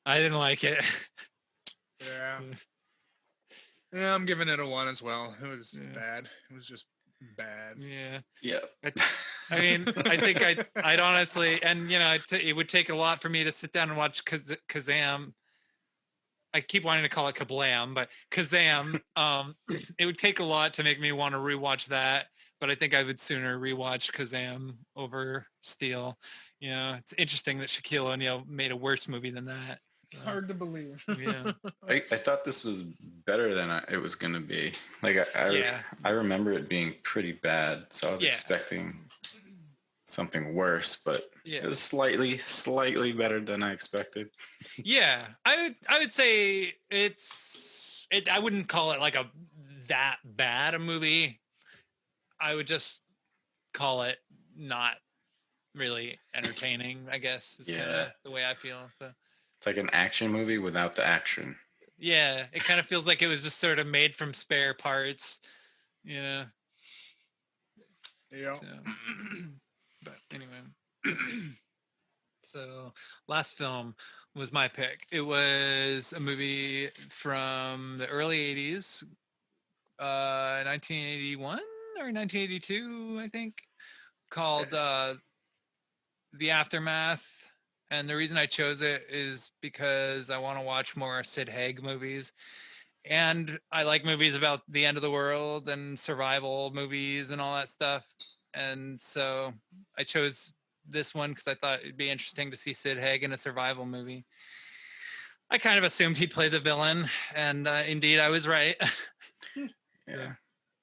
didn't like it. Yeah. Yeah, I'm giving it a 1 as well. It was Yeah. bad. It was just bad. Yeah. Yep. I mean, I think I'd honestly, and you know, it would take a lot for me to sit down and watch Kazam. I keep wanting to call it Kablam, but Kazam. It would take a lot to make me want to rewatch that. But I think I would sooner rewatch Kazam over Steel. You know, it's interesting that Shaquille O'Neal made a worse movie than that. Hard to believe. Yeah. I thought this was better than it was going to be. Like Yeah. I remember it being pretty bad, so I was Yeah. expecting something worse, but Yeah. it was slightly better than I expected. Yeah, I would say I wouldn't call it like that bad a movie. I would just call it not really entertaining, I guess is kind Yeah. of the way I feel. So, It's like an action movie without the action. yeah, it kind of feels like it was just sort of made from spare parts, you know. Yeah. So, but anyway, so last film was my pick. It was a movie from the early 80s, 1981 or 1982, I think, called The Aftermath. And the reason I chose it is because I want to watch more Sid Haig movies. And I like movies about the end of the world and survival movies and all that stuff. And so I chose this one because I thought it'd be interesting to see Sid Haig in a survival movie. I kind of assumed he'd play the villain, and indeed I was right. Yeah.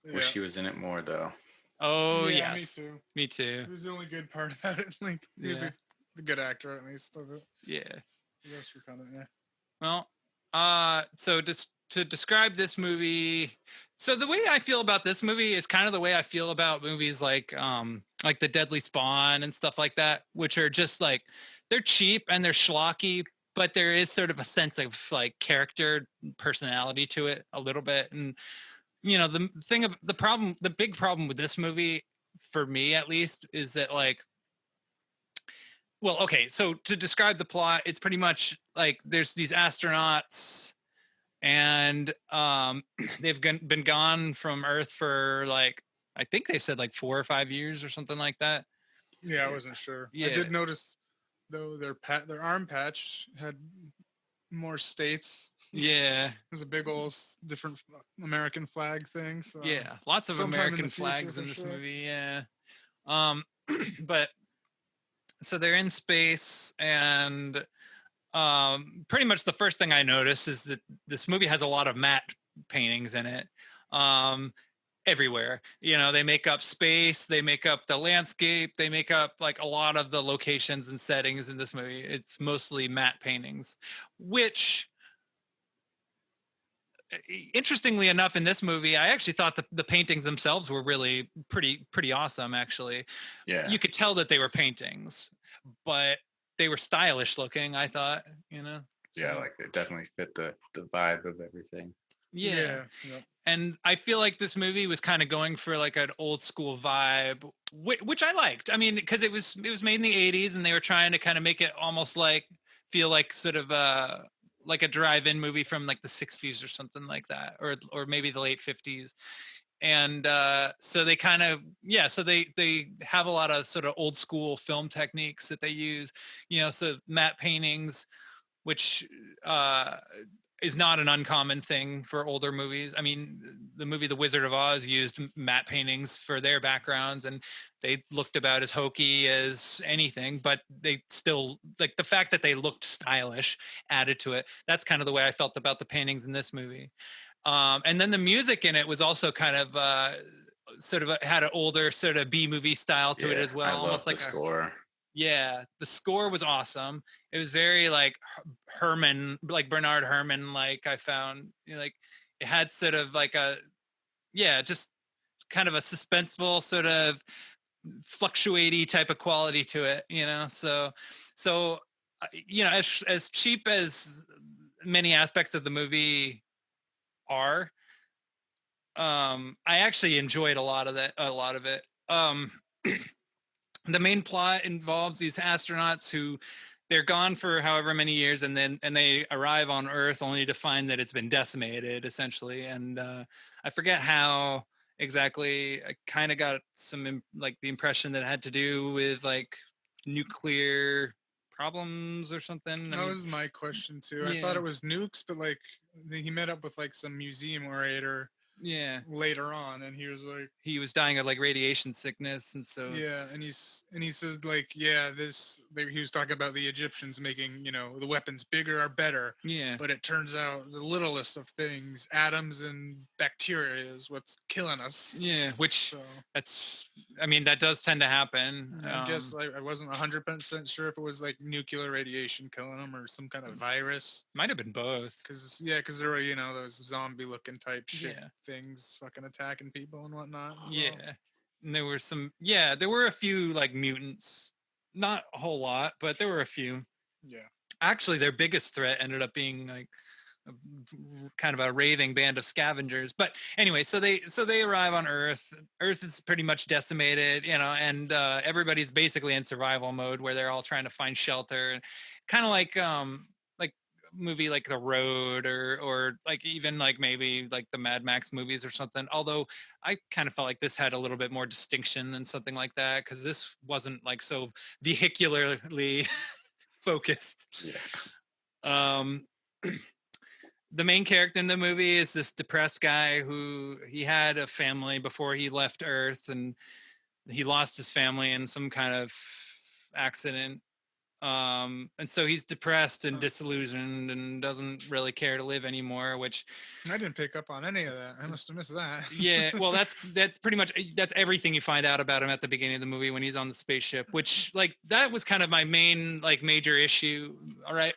Yeah. Wish he was in it more though. Oh, Yeah, yes. me too. Me too. It was the only good part about it. Like he was Yeah. a good actor at least of it. Yeah. The rest were kind of yeah. Well, so just to describe this movie, so the way I feel about this movie is kind of the way I feel about movies like The Deadly Spawn and stuff like that, which are just like they're cheap and they're schlocky, but there is sort of a sense of like character, personality to it a little bit. And you know, the big problem with this movie, for me at least, is that like, well, okay, so to describe the plot, it's pretty much like there's these astronauts and they've been gone from Earth for like, I think they said like 4 or 5 years or something like that. Yeah, I wasn't sure. I Yeah. did notice though their arm patch had more states. Yeah, There's a big old different American flag thing. So yeah, lots of sometime in the American future, flags for in this sure. movie. Yeah, but so they're in space, and pretty much the first thing I notice is that this movie has a lot of matte paintings in it. Um, everywhere, they make up space, they make up the landscape, they make up like a lot of the locations and settings in this movie. It's mostly matte paintings, which interestingly enough, in this movie, I actually thought the paintings themselves were really pretty awesome. Actually, Yeah. you could tell that they were paintings, but they were stylish looking, I thought. Yeah, So, like it definitely fit the vibe of everything. yeah. Yep. And I feel like this movie was kind of going for like an old school vibe, which I liked. I mean, because it was made in the '80s, and they were trying to kind of make it almost like feel like sort of like a drive-in movie from like the '60s or something like that, or maybe the late '50s. And so they kind of so they have a lot of sort of old school film techniques that they use. So matte paintings, which is not an uncommon thing for older movies. I mean, the movie The Wizard of Oz used matte paintings for their backgrounds, and they looked about as hokey as anything, but they still, like, the fact that they looked stylish added to it. That's kind of the way I felt about the paintings in this movie. And then the music in it was also kind of sort of had an older sort of B movie style to it as well. I love Almost the like score. yeah, the score was awesome. It was very like Herman, like Bernard Herman, like I found, like it had sort of like just kind of a suspenseful sort of fluctuating type of quality to it, So, as cheap as many aspects of the movie are, I actually enjoyed a lot of it. The main plot involves these astronauts who they're gone for however many years, and they arrive on Earth only to find that it's been decimated essentially. And I forget how exactly. I kind of got like the impression that it had to do with like nuclear problems or something. That was my question too. I thought it was nukes, but like he met up with like some museum orator yeah, later on, and he was like, he was dying of like radiation sickness, and so yeah, and he said like, yeah, he was talking about the Egyptians making the weapons bigger or better, yeah, but it turns out the littlest of things, atoms and bacteria, is what's killing us. yeah, which So I mean, that does tend to happen. I guess I wasn't 100% sure if it was like nuclear radiation killing them or some kind of virus. Might have been both. Because there were those zombie looking type shit Yeah. things fucking attacking people and whatnot. As well. Yeah. And there were there were a few like mutants, not a whole lot, but there were a few. Yeah. Actually, their biggest threat ended up being like kind of a raving band of scavengers. But anyway, so they arrive on Earth. Earth is pretty much decimated, and everybody's basically in survival mode where they're all trying to find shelter, kind of like movie like The Road or like even like maybe like the Mad Max movies or something. Although I kind of felt like this had a little bit more distinction than something like that, because this wasn't like so vehicularly focused. Yeah. The main character in the movie is this depressed guy who he had a family before he left Earth, and he lost his family in some kind of accident. And so he's depressed and disillusioned and doesn't really care to live anymore, which I didn't pick up on any of that. I must have missed that. yeah, well, that's pretty much that's everything you find out about him at the beginning of the movie when he's on the spaceship, which like that was kind of my main like major issue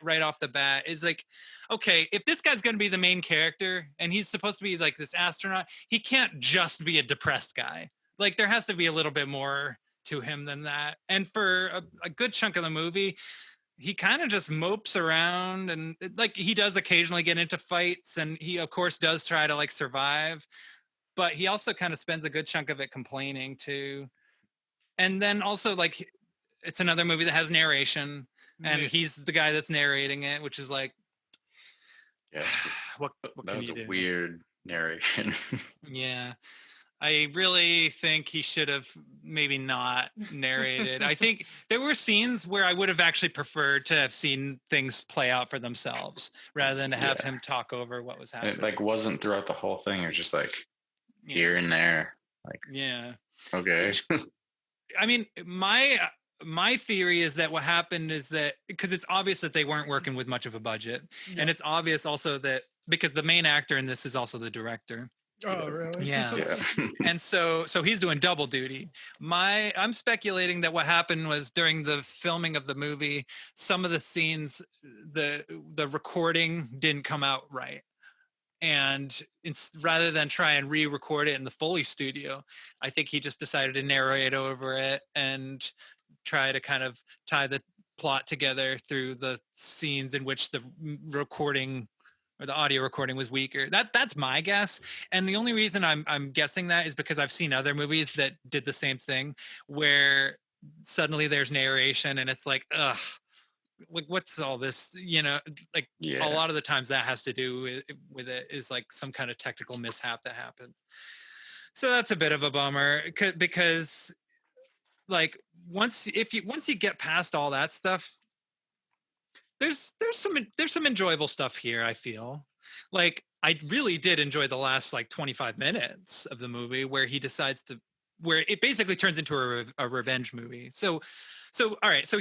right off the bat, is like, okay, if this guy's going to be the main character and he's supposed to be like this astronaut, he can't just be a depressed guy. Like there has to be a little bit more to him than that. And for a good chunk of the movie, he kind of just mopes around, and like he does occasionally get into fights, and he of course does try to like survive, but he also kind of spends a good chunk of it complaining too. And then also like it's another movie that has narration, and Yeah. he's the guy that's narrating it, which is like, Yeah, what that can was you a do? weird narration. Yeah. I really think he should have maybe not narrated. I think there were scenes where I would have actually preferred to have seen things play out for themselves rather than to have Yeah. him talk over what was And happening. it like wasn't throughout the whole thing. It was just like here Yeah. and there. Like, Yeah. okay. Which, I mean, my theory is that what happened is that because it's obvious that they weren't working with much of a budget, and it's obvious also that because the main actor in this is also the director. Oh, really? Yeah. Yeah. And so he's doing double duty. I'm speculating that what happened was during the filming of the movie, some of the scenes, the recording didn't come out right. And it's rather than try and re-record it in the Foley studio, I think he just decided to narrate over it and try to kind of tie the plot together through the scenes in which the recording or the audio recording was weaker. That's my guess. And the only reason I'm guessing that is because I've seen other movies that did the same thing, where suddenly there's narration and it's like, ugh, like what's all this? Like a Yeah. lot of the times that has to do with it is like some kind of technical mishap that happens. So that's a bit of a bummer because like once you get past all that stuff, there's some enjoyable stuff here. I feel like I really did enjoy the last like 25 minutes of the movie where he decides to where it basically turns into a revenge movie. So all right, so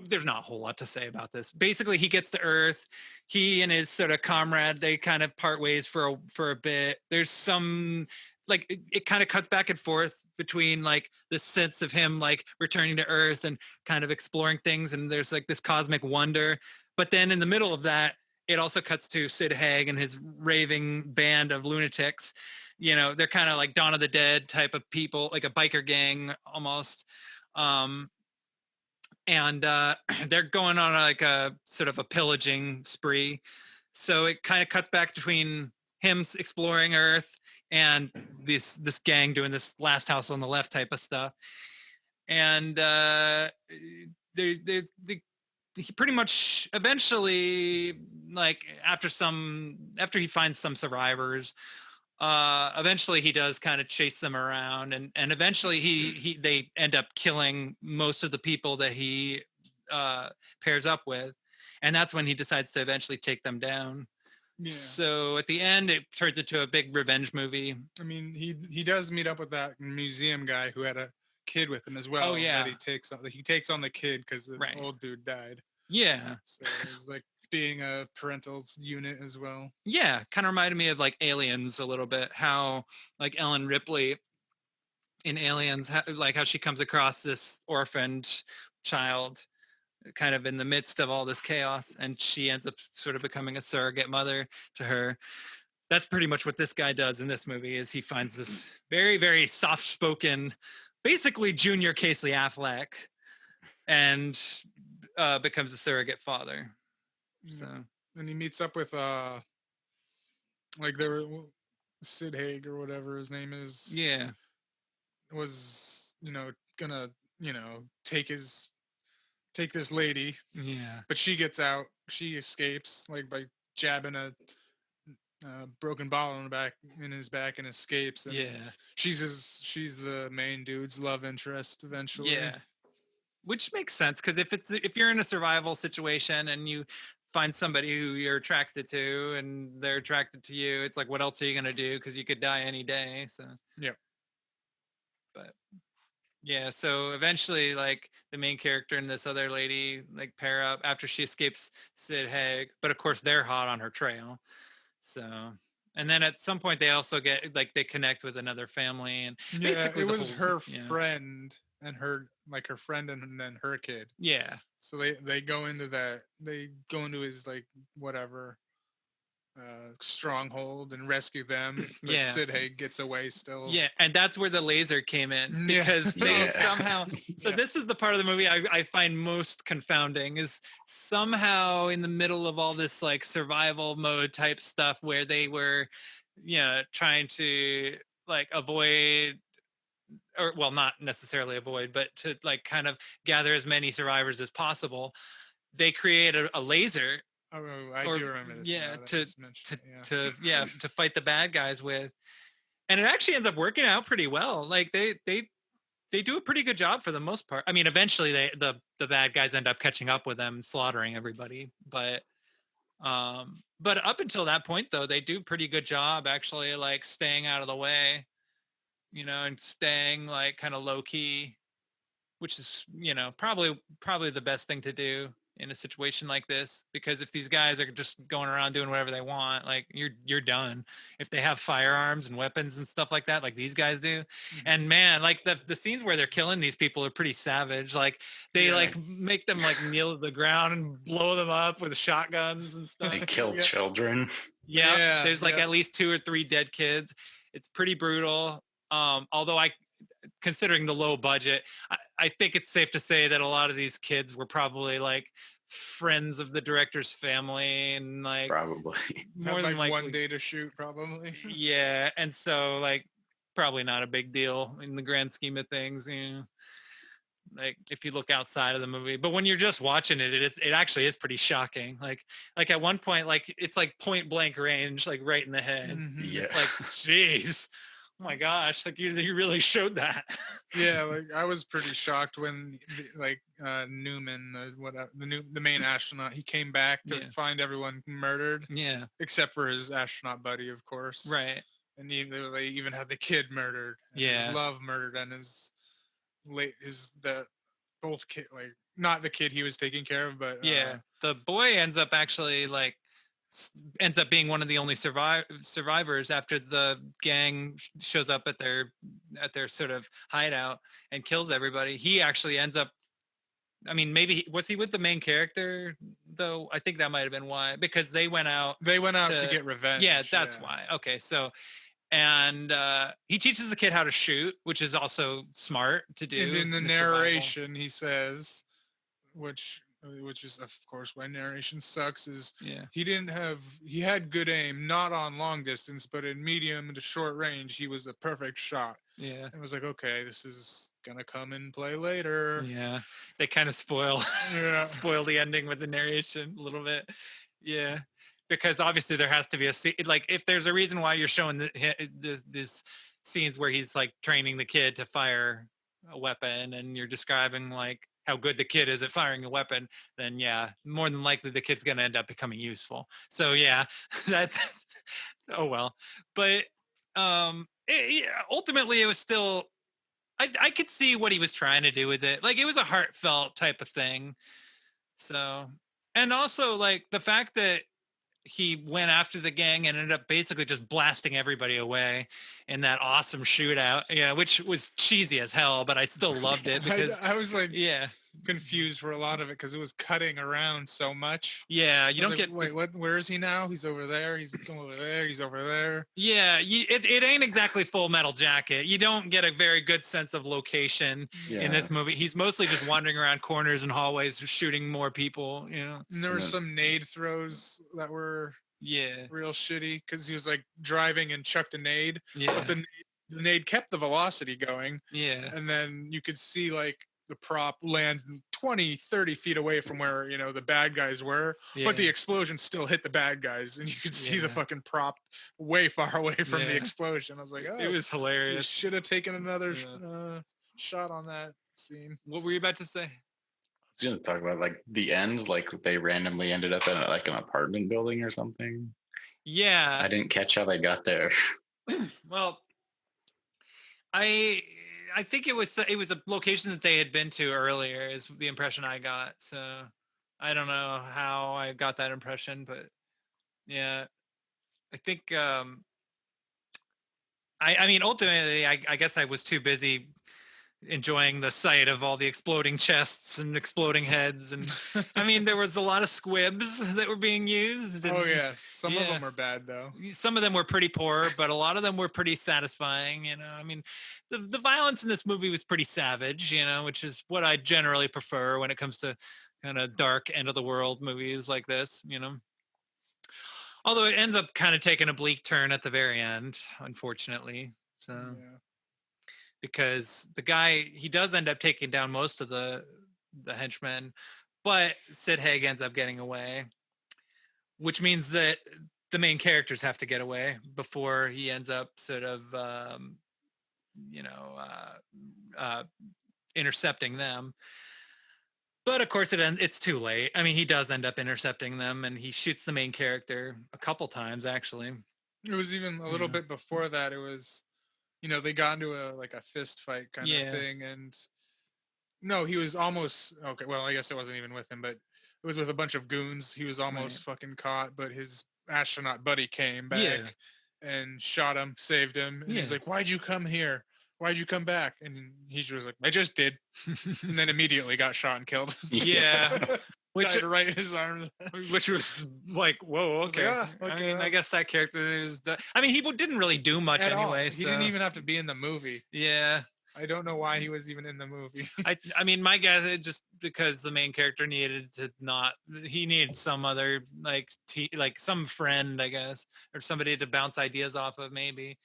there's not a whole lot to say about this. Basically, he gets to Earth. He and his sort of comrade, they kind of part ways for a bit. There's some like it kind of cuts back and forth between like the sense of him like returning to Earth and kind of exploring things, and there's like this cosmic wonder. But then in the middle of that, it also cuts to Sid Haig and his raving band of lunatics. They're kind of like Dawn of the Dead type of people, like a biker gang almost. And they're going on like a sort of a pillaging spree. So it kind of cuts back between him exploring Earth and this gang doing this Last House on the Left type of stuff. And he pretty much eventually, like after he finds some survivors, eventually he does kind of chase them around, and eventually they end up killing most of the people that he pairs up with, and that's when he decides to eventually take them down. Yeah. So at the end, it turns into a big revenge movie. I mean, he does meet up with that museum guy who had a kid with him as well. Oh, yeah. That he takes on the kid because the Right. old dude died. Yeah. So it's like being a parental unit as well. Yeah, kind of reminded me of like Aliens a little bit. How like Ellen Ripley in Aliens, like how she comes across this orphaned child kind of in the midst of all this chaos, and she ends up sort of becoming a surrogate mother to her. That's pretty much what this guy does in this movie. Is he finds this very, very soft-spoken, basically junior Casey Affleck, and becomes a surrogate father. So And he meets up with like there were Sid Haig or whatever his name is. yeah, Was gonna take this lady, yeah, but she gets out. She escapes like by jabbing a broken bottle in his back and escapes. And yeah. she's the main dude's love interest eventually. Yeah, which makes sense because if you're in a survival situation and you find somebody who you're attracted to and they're attracted to you, it's like, what else are you gonna do? Because you could die any day. So Yeah. but yeah, so eventually, like the main character and this other lady like pair up after she escapes Sid Haig, but of course they're hot on her trail. So. And then at some point they also get like they connect with another family and Yeah, basically it the was whole- her yeah. friend and her friend and then her kid. Yeah. So they go into his like whatever stronghold and rescue them. But Yeah. Sid Haig gets away still. Yeah, and that's where the laser came in Yeah. because they Yeah. somehow. So Yeah. this is the part of the movie I find most confounding is somehow in the middle of all this like survival mode type stuff where they were, trying to like avoid, or well, not necessarily avoid, but to like kind of gather as many survivors as possible. They create a laser Oh, I or do remember this. yeah, Now that to you just mentioned it, yeah. to fight the bad guys with, and it actually ends up working out pretty well. Like they do a pretty good job for the most part. I mean, eventually the bad guys end up catching up with them, slaughtering everybody. But up until that point, though, they do pretty good job actually, like staying out of the way, and staying like kind of low key, which is probably the best thing to do in a situation like this, because if these guys are just going around doing whatever they want, like you're done. If they have firearms and weapons and stuff like that, like these guys do. And man, like the scenes where they're killing these people are pretty savage. Like they Yeah. like make them like kneel to the ground and blow them up with shotguns and stuff. They kill Yeah. children. Yeah, there's like yeah. at least 2 or 3 dead kids. It's pretty brutal. Although considering the low budget, I think it's safe to say that a lot of these kids were probably like friends of the director's family, and like Probably. more Had than like likely, one day to shoot, probably. yeah. And so like probably not a big deal in the grand scheme of things, like if you look outside of the movie. But when you're just watching it actually is pretty shocking. Like at one point, like it's like point blank range, like right in the head. Mhm. Yeah. It's like, geez, oh my gosh, like you really showed that. Yeah, like I was pretty shocked when Newman, the main astronaut, he came back to Yeah. find everyone murdered, Yeah, except for his astronaut buddy, of course. right. And they even had the kid murdered, and Yeah. his love murdered, and both kid, like not the kid he was taking care of, but Yeah, the boy ends up actually like ends up being one of the only survivors after the gang shows up at their sort of hideout and kills everybody. He actually ends up, I mean, maybe was he with the main character though? I think that might have been why, because they went out to get revenge. yeah, that's why. Okay, so and he teaches the kid how to shoot, which is also smart to do. And in the survival. narration, he says, which is of course why narration sucks, is Yeah. he had good aim, not on long distance, but in medium to short range, he was a perfect shot. Yeah. It was like, okay, this is gonna come in play later. Yeah, they kind of spoil Yeah. spoil the ending with the narration a little bit. Yeah, because obviously there has to be a scene. Like if there's a reason why you're showing this scenes where he's like training the kid to fire a weapon, and you're describing like how good the kid is at firing a weapon, then yeah, more than likely the kid's gonna end up becoming useful. So yeah, that's oh well. But ultimately it was still, I could see what he was trying to do with it. Like it was a heartfelt type of thing. So, and also like the fact that he went after the gang and ended up basically just blasting everybody away in that awesome shootout. Yeah, which was cheesy as hell, but I still loved it because I was like yeah, confused for a lot of it because it was cutting around so much. yeah, you I was don't like, get wait, what? Where is he now? He's over there. He's over there. He's over there. yeah, it ain't exactly Full Metal Jacket. You don't get a very good sense of location in this movie. He's mostly just wandering around corners and hallways shooting more people, And there were some nade throws that were Yeah. real shitty because he was like driving and chucked a nade, Yeah. but the nade kept the velocity going, Yeah. and then you could see like the prop land 20, 30 feet away from where the bad guys were, Yeah. but the explosion still hit the bad guys, and you could see the Yeah. fucking prop way far away from the Yeah. explosion. I was like, oh, It was you hilarious. should have taken another Yeah. shot on that scene. What were you about to say? I was going to talk about like the ends, like they randomly ended up in like an apartment building or something. Yeah. I didn't catch how they got there. Well, I think it was a location that they had been to earlier, is the impression I got. So I don't know how I got that impression, but yeah, I think I mean ultimately I guess I was too busy enjoying the sight of all the exploding chests and exploding heads, and I mean there was a lot of squibs that were being used. Oh and yeah, some of yeah. them are bad though. Some of them were pretty poor, but a lot of them were pretty satisfying. I mean, the violence in this movie was pretty savage, which is what I generally prefer when it comes to kind of dark end of the world movies like this. Although it ends up kind of taking a bleak turn at the very end, unfortunately. So Yeah. because the guy, he does end up taking down most of the henchmen, but Sid Haig ends up getting away. which means that the main characters have to get away before he ends up sort of you know intercepting them. But of course, it's too late. I mean, he does end up intercepting them, and he shoots the main character a couple times, actually. It was even a little Yeah. bit before that. It was, they got into a fist fight kind of Yeah. thing, and no, he was almost okay. Well, I guess it wasn't even with him, but it was with a bunch of goons. He was almost fucking caught, but his astronaut buddy came back Yeah. and shot him, saved him, and he's Yeah. like, "Why'd you come here? Why'd you come back?" And he was like, "I just did," and then immediately got shot and killed. Yeah. Which Died right in his arms. which was like, whoa, was like, okay. "Ah, I okay, mean, I that's- guess that character is. I mean, he didn't really do much At all. anyway. He so, didn't even have to be in the movie. Yeah. I don't know why he was even in the movie. I mean, my guess is just because the main character needed to not. He needed some other like some friend, I guess, or somebody to bounce ideas off of, maybe.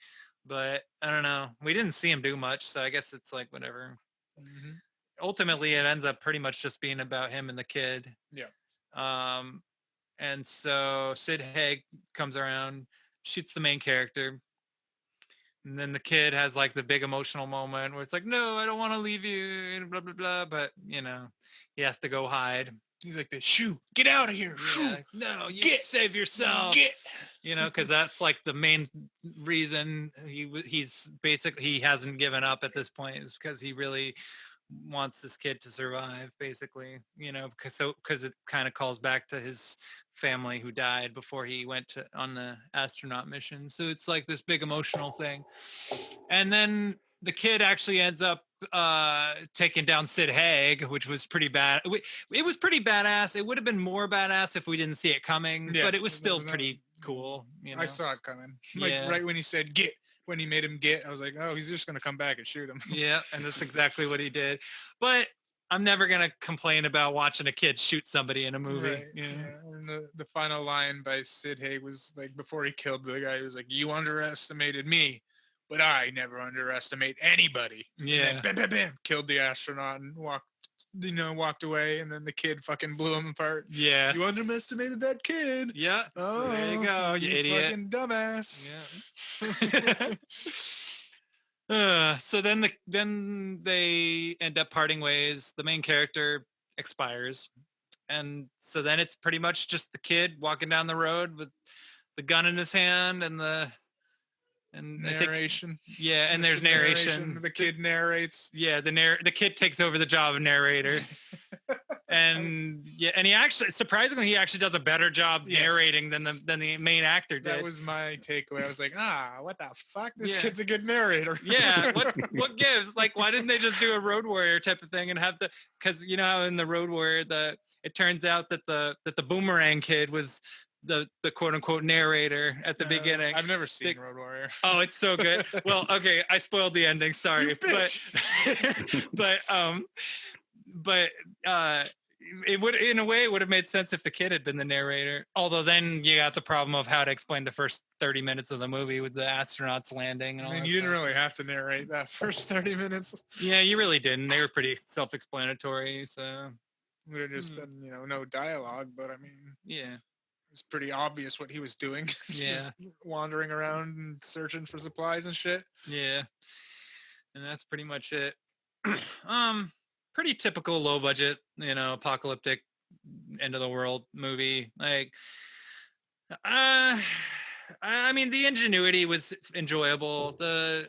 But I don't know. We didn't see him do much, so I guess it's like whatever. Mhm. Ultimately, it ends up pretty much just being about him and the kid. Yeah. And so Sid Haig comes around, shoots the main character, and then the kid has like the big emotional moment where it's like, no, I don't want to leave you, and blah blah blah. But he has to go hide. He's like, "The shoo, get out of here, shoo, Yeah, no, you Get- save yourself. get." Because that's like the main reason he's basically, he hasn't given up at this point, is because he really wants this kid to survive, basically, because it kind of calls back to his family who died before he went on the astronaut mission. So it's like this big emotional thing. And then the kid actually ends up taking down Sid Haig, which was pretty bad. It was pretty badass. It would have been more badass if we didn't see it coming, Yeah, but it was still no, pretty cool. I saw it coming. Like Yeah. right when he said "get," when he made him get, I was like, "Oh, he's just gonna come back and shoot him." Yeah, and that's exactly what he did. But I'm never gonna complain about watching a kid shoot somebody in a movie. Right, yeah. And the final line by Sid Haig was like, before he killed the guy, he was like, "You underestimated me, but I never underestimate anybody." And Yeah. then bam, bam, bam, killed the astronaut and walked away, and then the kid fucking blew him apart. Yeah. You underestimated that kid. Yeah. So there you go, you idiot. Fucking dumbass. Yeah. So then they end up parting ways. The main character expires, and so then it's pretty much just the kid walking down the road with the gun in his hand and I think, Narration. yeah, and Just there's narration. The kid narrates. Yeah, the kid takes over the job of narrator. And he actually, surprisingly, he actually does a better job Yes. narrating than the main actor did. That was my takeaway. I was like, what the fuck? This Yeah. kid's a good narrator. Yeah, what gives? Like, why didn't they just do a Road Warrior type of thing and have because how in the Road Warrior it turns out that the Boomerang kid was the quote unquote narrator at the beginning. I've never seen Road Warrior. Oh, it's so good. Well, okay, I spoiled the ending. Sorry, You bitch. but it would, in a way, it would have made sense if the kid had been the narrator. Although then you got the problem of how to explain the first 30 minutes of the movie with the astronauts landing and all I mean, that you didn't stuff. really have to narrate that first 30 minutes. Yeah, you really didn't. They were pretty self-explanatory. So Would have just been, no dialogue, but I mean, yeah, it's pretty obvious what he was doing. Just Yeah. wandering around and searching for supplies and shit. yeah, and that's pretty much it. Pretty typical low budget, apocalyptic end of the world movie. Like, I mean, the ingenuity was enjoyable. The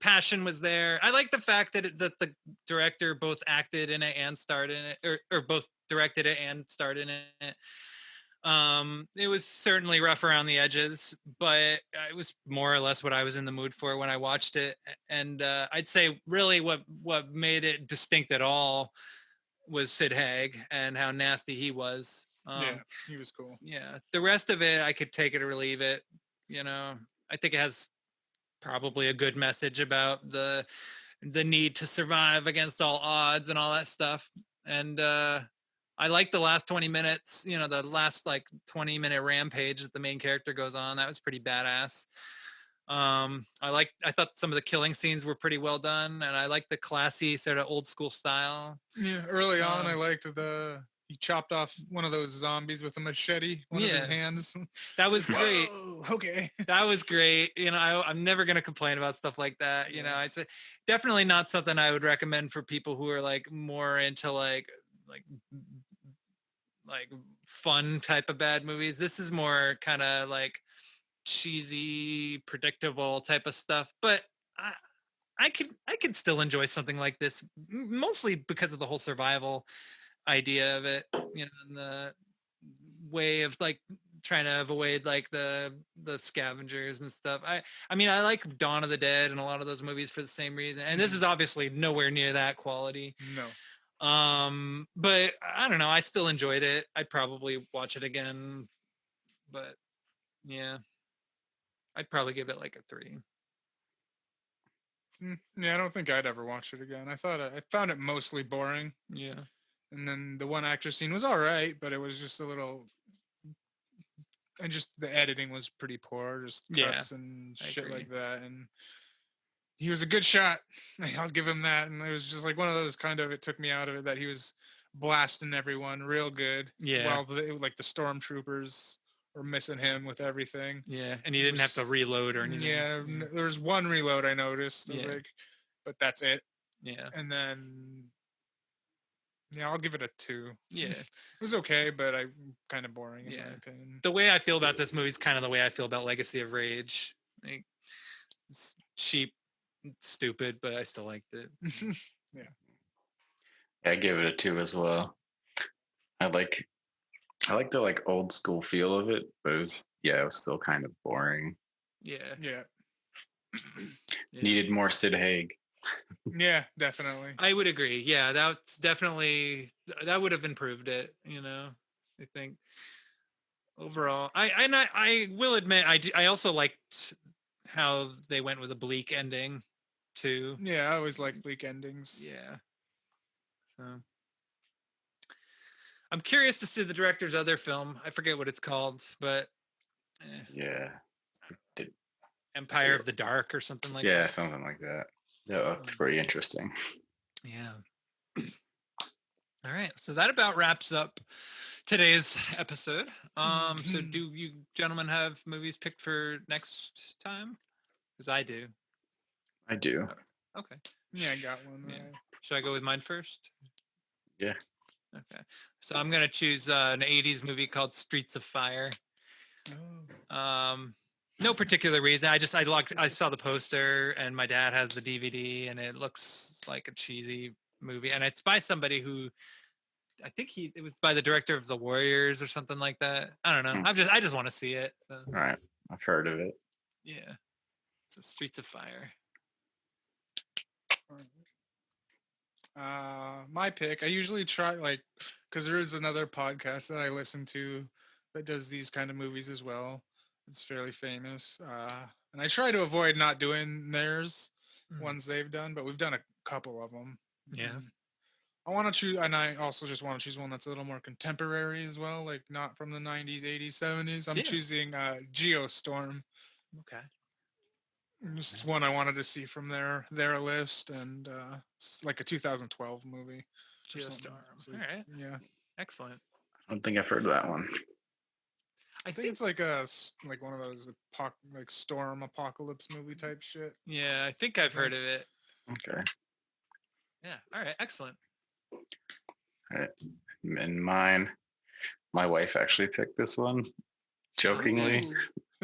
passion was there. I like the fact that that the director both acted in it and starred in it, or both directed it and starred in it. It was certainly rough around the edges, but it was more or less what I was in the mood for when I watched it. And I'd say really what made it distinct at all was Sid Haig and how nasty he was. Yeah, he was cool. Yeah, the rest of it I could take it or leave it. I think it has probably a good message about the need to survive against all odds and all that stuff. And I like the last 20 minutes, the last like 20-minute rampage that the main character goes on. That was pretty badass. I thought some of the killing scenes were pretty well done, and I liked the classy sort of old school style. Yeah, early on, I liked he chopped off one of those zombies with a machete, one of his Yeah. hands. That was great. Whoa, okay. That was great. I'm never gonna complain about stuff like that. Yeah. It's definitely not something I would recommend for people who are like more into like like fun type of bad movies. This is more kind of like cheesy, predictable type of stuff. But I, I could still enjoy something like this, mostly because of the whole survival idea of it. And the way of like trying to avoid like the scavengers and stuff. I mean, I like Dawn of the Dead and a lot of those movies for the same reason. And this is obviously nowhere near that quality. No. But I don't know, I still enjoyed it. I'd probably watch it again, but yeah, I'd probably give it like a 3. Yeah, I don't think I'd ever watch it again. I found it mostly boring. Yeah. And then the one actor scene was all right, but it was just a little, and just the editing was pretty poor, just Yeah, cuts and I shit agree. like that. And he was a good shot. I'll give him that. And it was just like one of those kind of, it took me out of it that he was blasting everyone real good. Yeah. While like the stormtroopers were missing him with everything. Yeah, and you didn't have to was- reload or anything. Yeah, there was one reload I noticed. I was Yeah. like, but that's it. Yeah. And then, yeah, I'll give it a 2. Yeah. It was okay, but kind of boring in Yeah. my opinion. The way I feel about this movie is kind of the way I feel about Legacy of Rage. Like, it's cheap, stupid, but I still liked it. I give it a 2 as well. I like the like old school feel of it, but it was still kind of boring. Yeah. Yeah, Yeah. Needed more Sid Haig. yeah, definitely. I would agree. Yeah, that's definitely, that would have improved it. I think overall, I will admit I also liked how they went with a bleak ending too. Yeah, I always like bleak endings. Yeah. So I'm curious to see the director's other film. I forget what it's called, but Yeah. Empire of the Dark or something like Yeah, that. something like that. That looked pretty interesting. Yeah. All right. So that about wraps up today's episode. So do you gentlemen have movies picked for next time? Because I do. I do. Okay. Yeah, I got one. Yeah. Right. Should I go with mine first? Yeah. Okay. So I'm gonna choose an 80s movie called Streets of Fire. Oh. No particular reason. I saw the poster and my dad has the DVD and it looks like a cheesy movie. And it's by somebody who I think it was by the director of The Warriors or something like that. I don't know. I just want to see it. So, All right. I've heard of it. yeah. So Streets of Fire. My pick. I usually try because there is another podcast that I listen to that does these kind of movies as well. It's fairly famous, and I try to avoid not doing theirs ones they've done, but we've done a couple of them. Yeah. I want to choose, and I also just want to choose one that's a little more contemporary as well, like not from the 90s, 80s, 70s. I'm Yeah. choosing Geostorm. Okay. Just one I wanted to see from their list, and it's like a 2012 movie. or something. Geostorm. It's All like- right. Yeah, Excellent. I don't think I've heard of that one. I think it's like like one of those like storm apocalypse movie type shit. Yeah, I think I've heard of it. Okay. Yeah. All right. Excellent. All right. And mine, my wife actually picked this one. Jokingly,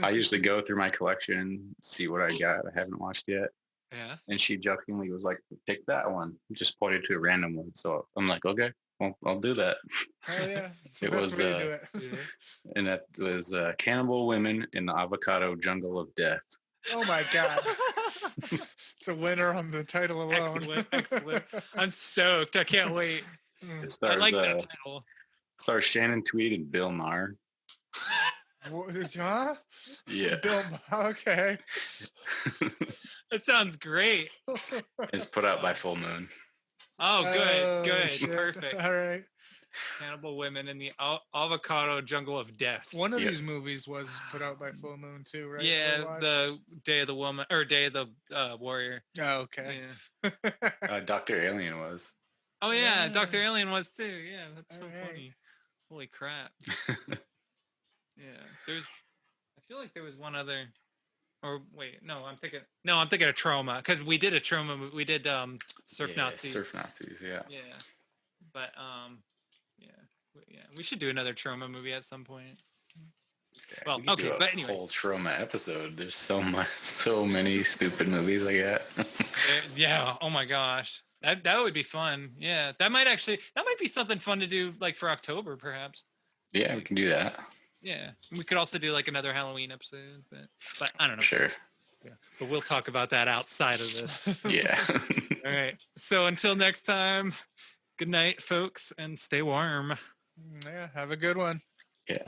I usually go through my collection and see what I got. I haven't watched yet. Yeah. And she jokingly was like, pick that one. Just pointed to a random one. So I'm like, okay, well, I'll do that. Hell yeah, it's the It best was, way to do it. Yeah. And that was Cannibal Women in the Avocado Jungle of Death. Oh my god, it's a winner on the title alone. Excellent, excellent. I'm stoked. I can't wait. Mm. It I stars, like that title. stars Shannon Tweed and Bill Maher. Huh? Yeah. Bill, okay. That sounds great. It's put out by Full Moon. Oh, good, Oh, good, shit. perfect. All right. Cannibal Women in the Avocado Jungle of Death. One of Yep. these movies was put out by Full Moon too, right? Yeah, We watched? the Day of the Woman or Day of the Warrior. Oh, okay. Yeah. Dr. Alien was. Oh yeah, Yeah. Dr. Alien was too. Yeah, that's so Alright. funny. Holy crap. Yeah, I feel like there was one other. Or wait, no, I'm thinking. No, I'm thinking of Trauma because we did a Trauma. We did Surf Yeah, Nazis. Surf Nazis. Yeah. Yeah, but yeah, yeah, we should do another Trauma movie at some point. Yeah, Well, we could do okay, a but anyway. whole trauma episode. There's so many stupid movies like that. Yeah. Oh my gosh, that would be fun. Yeah, that might be something fun to do like for October perhaps. Yeah, we can do that. Yeah, we could also do like another Halloween episode, but I don't know. Sure. Yeah, but we'll talk about that outside of this. Yeah. All right. So until next time, good night, folks, and stay warm. Yeah, have a good one. Yeah.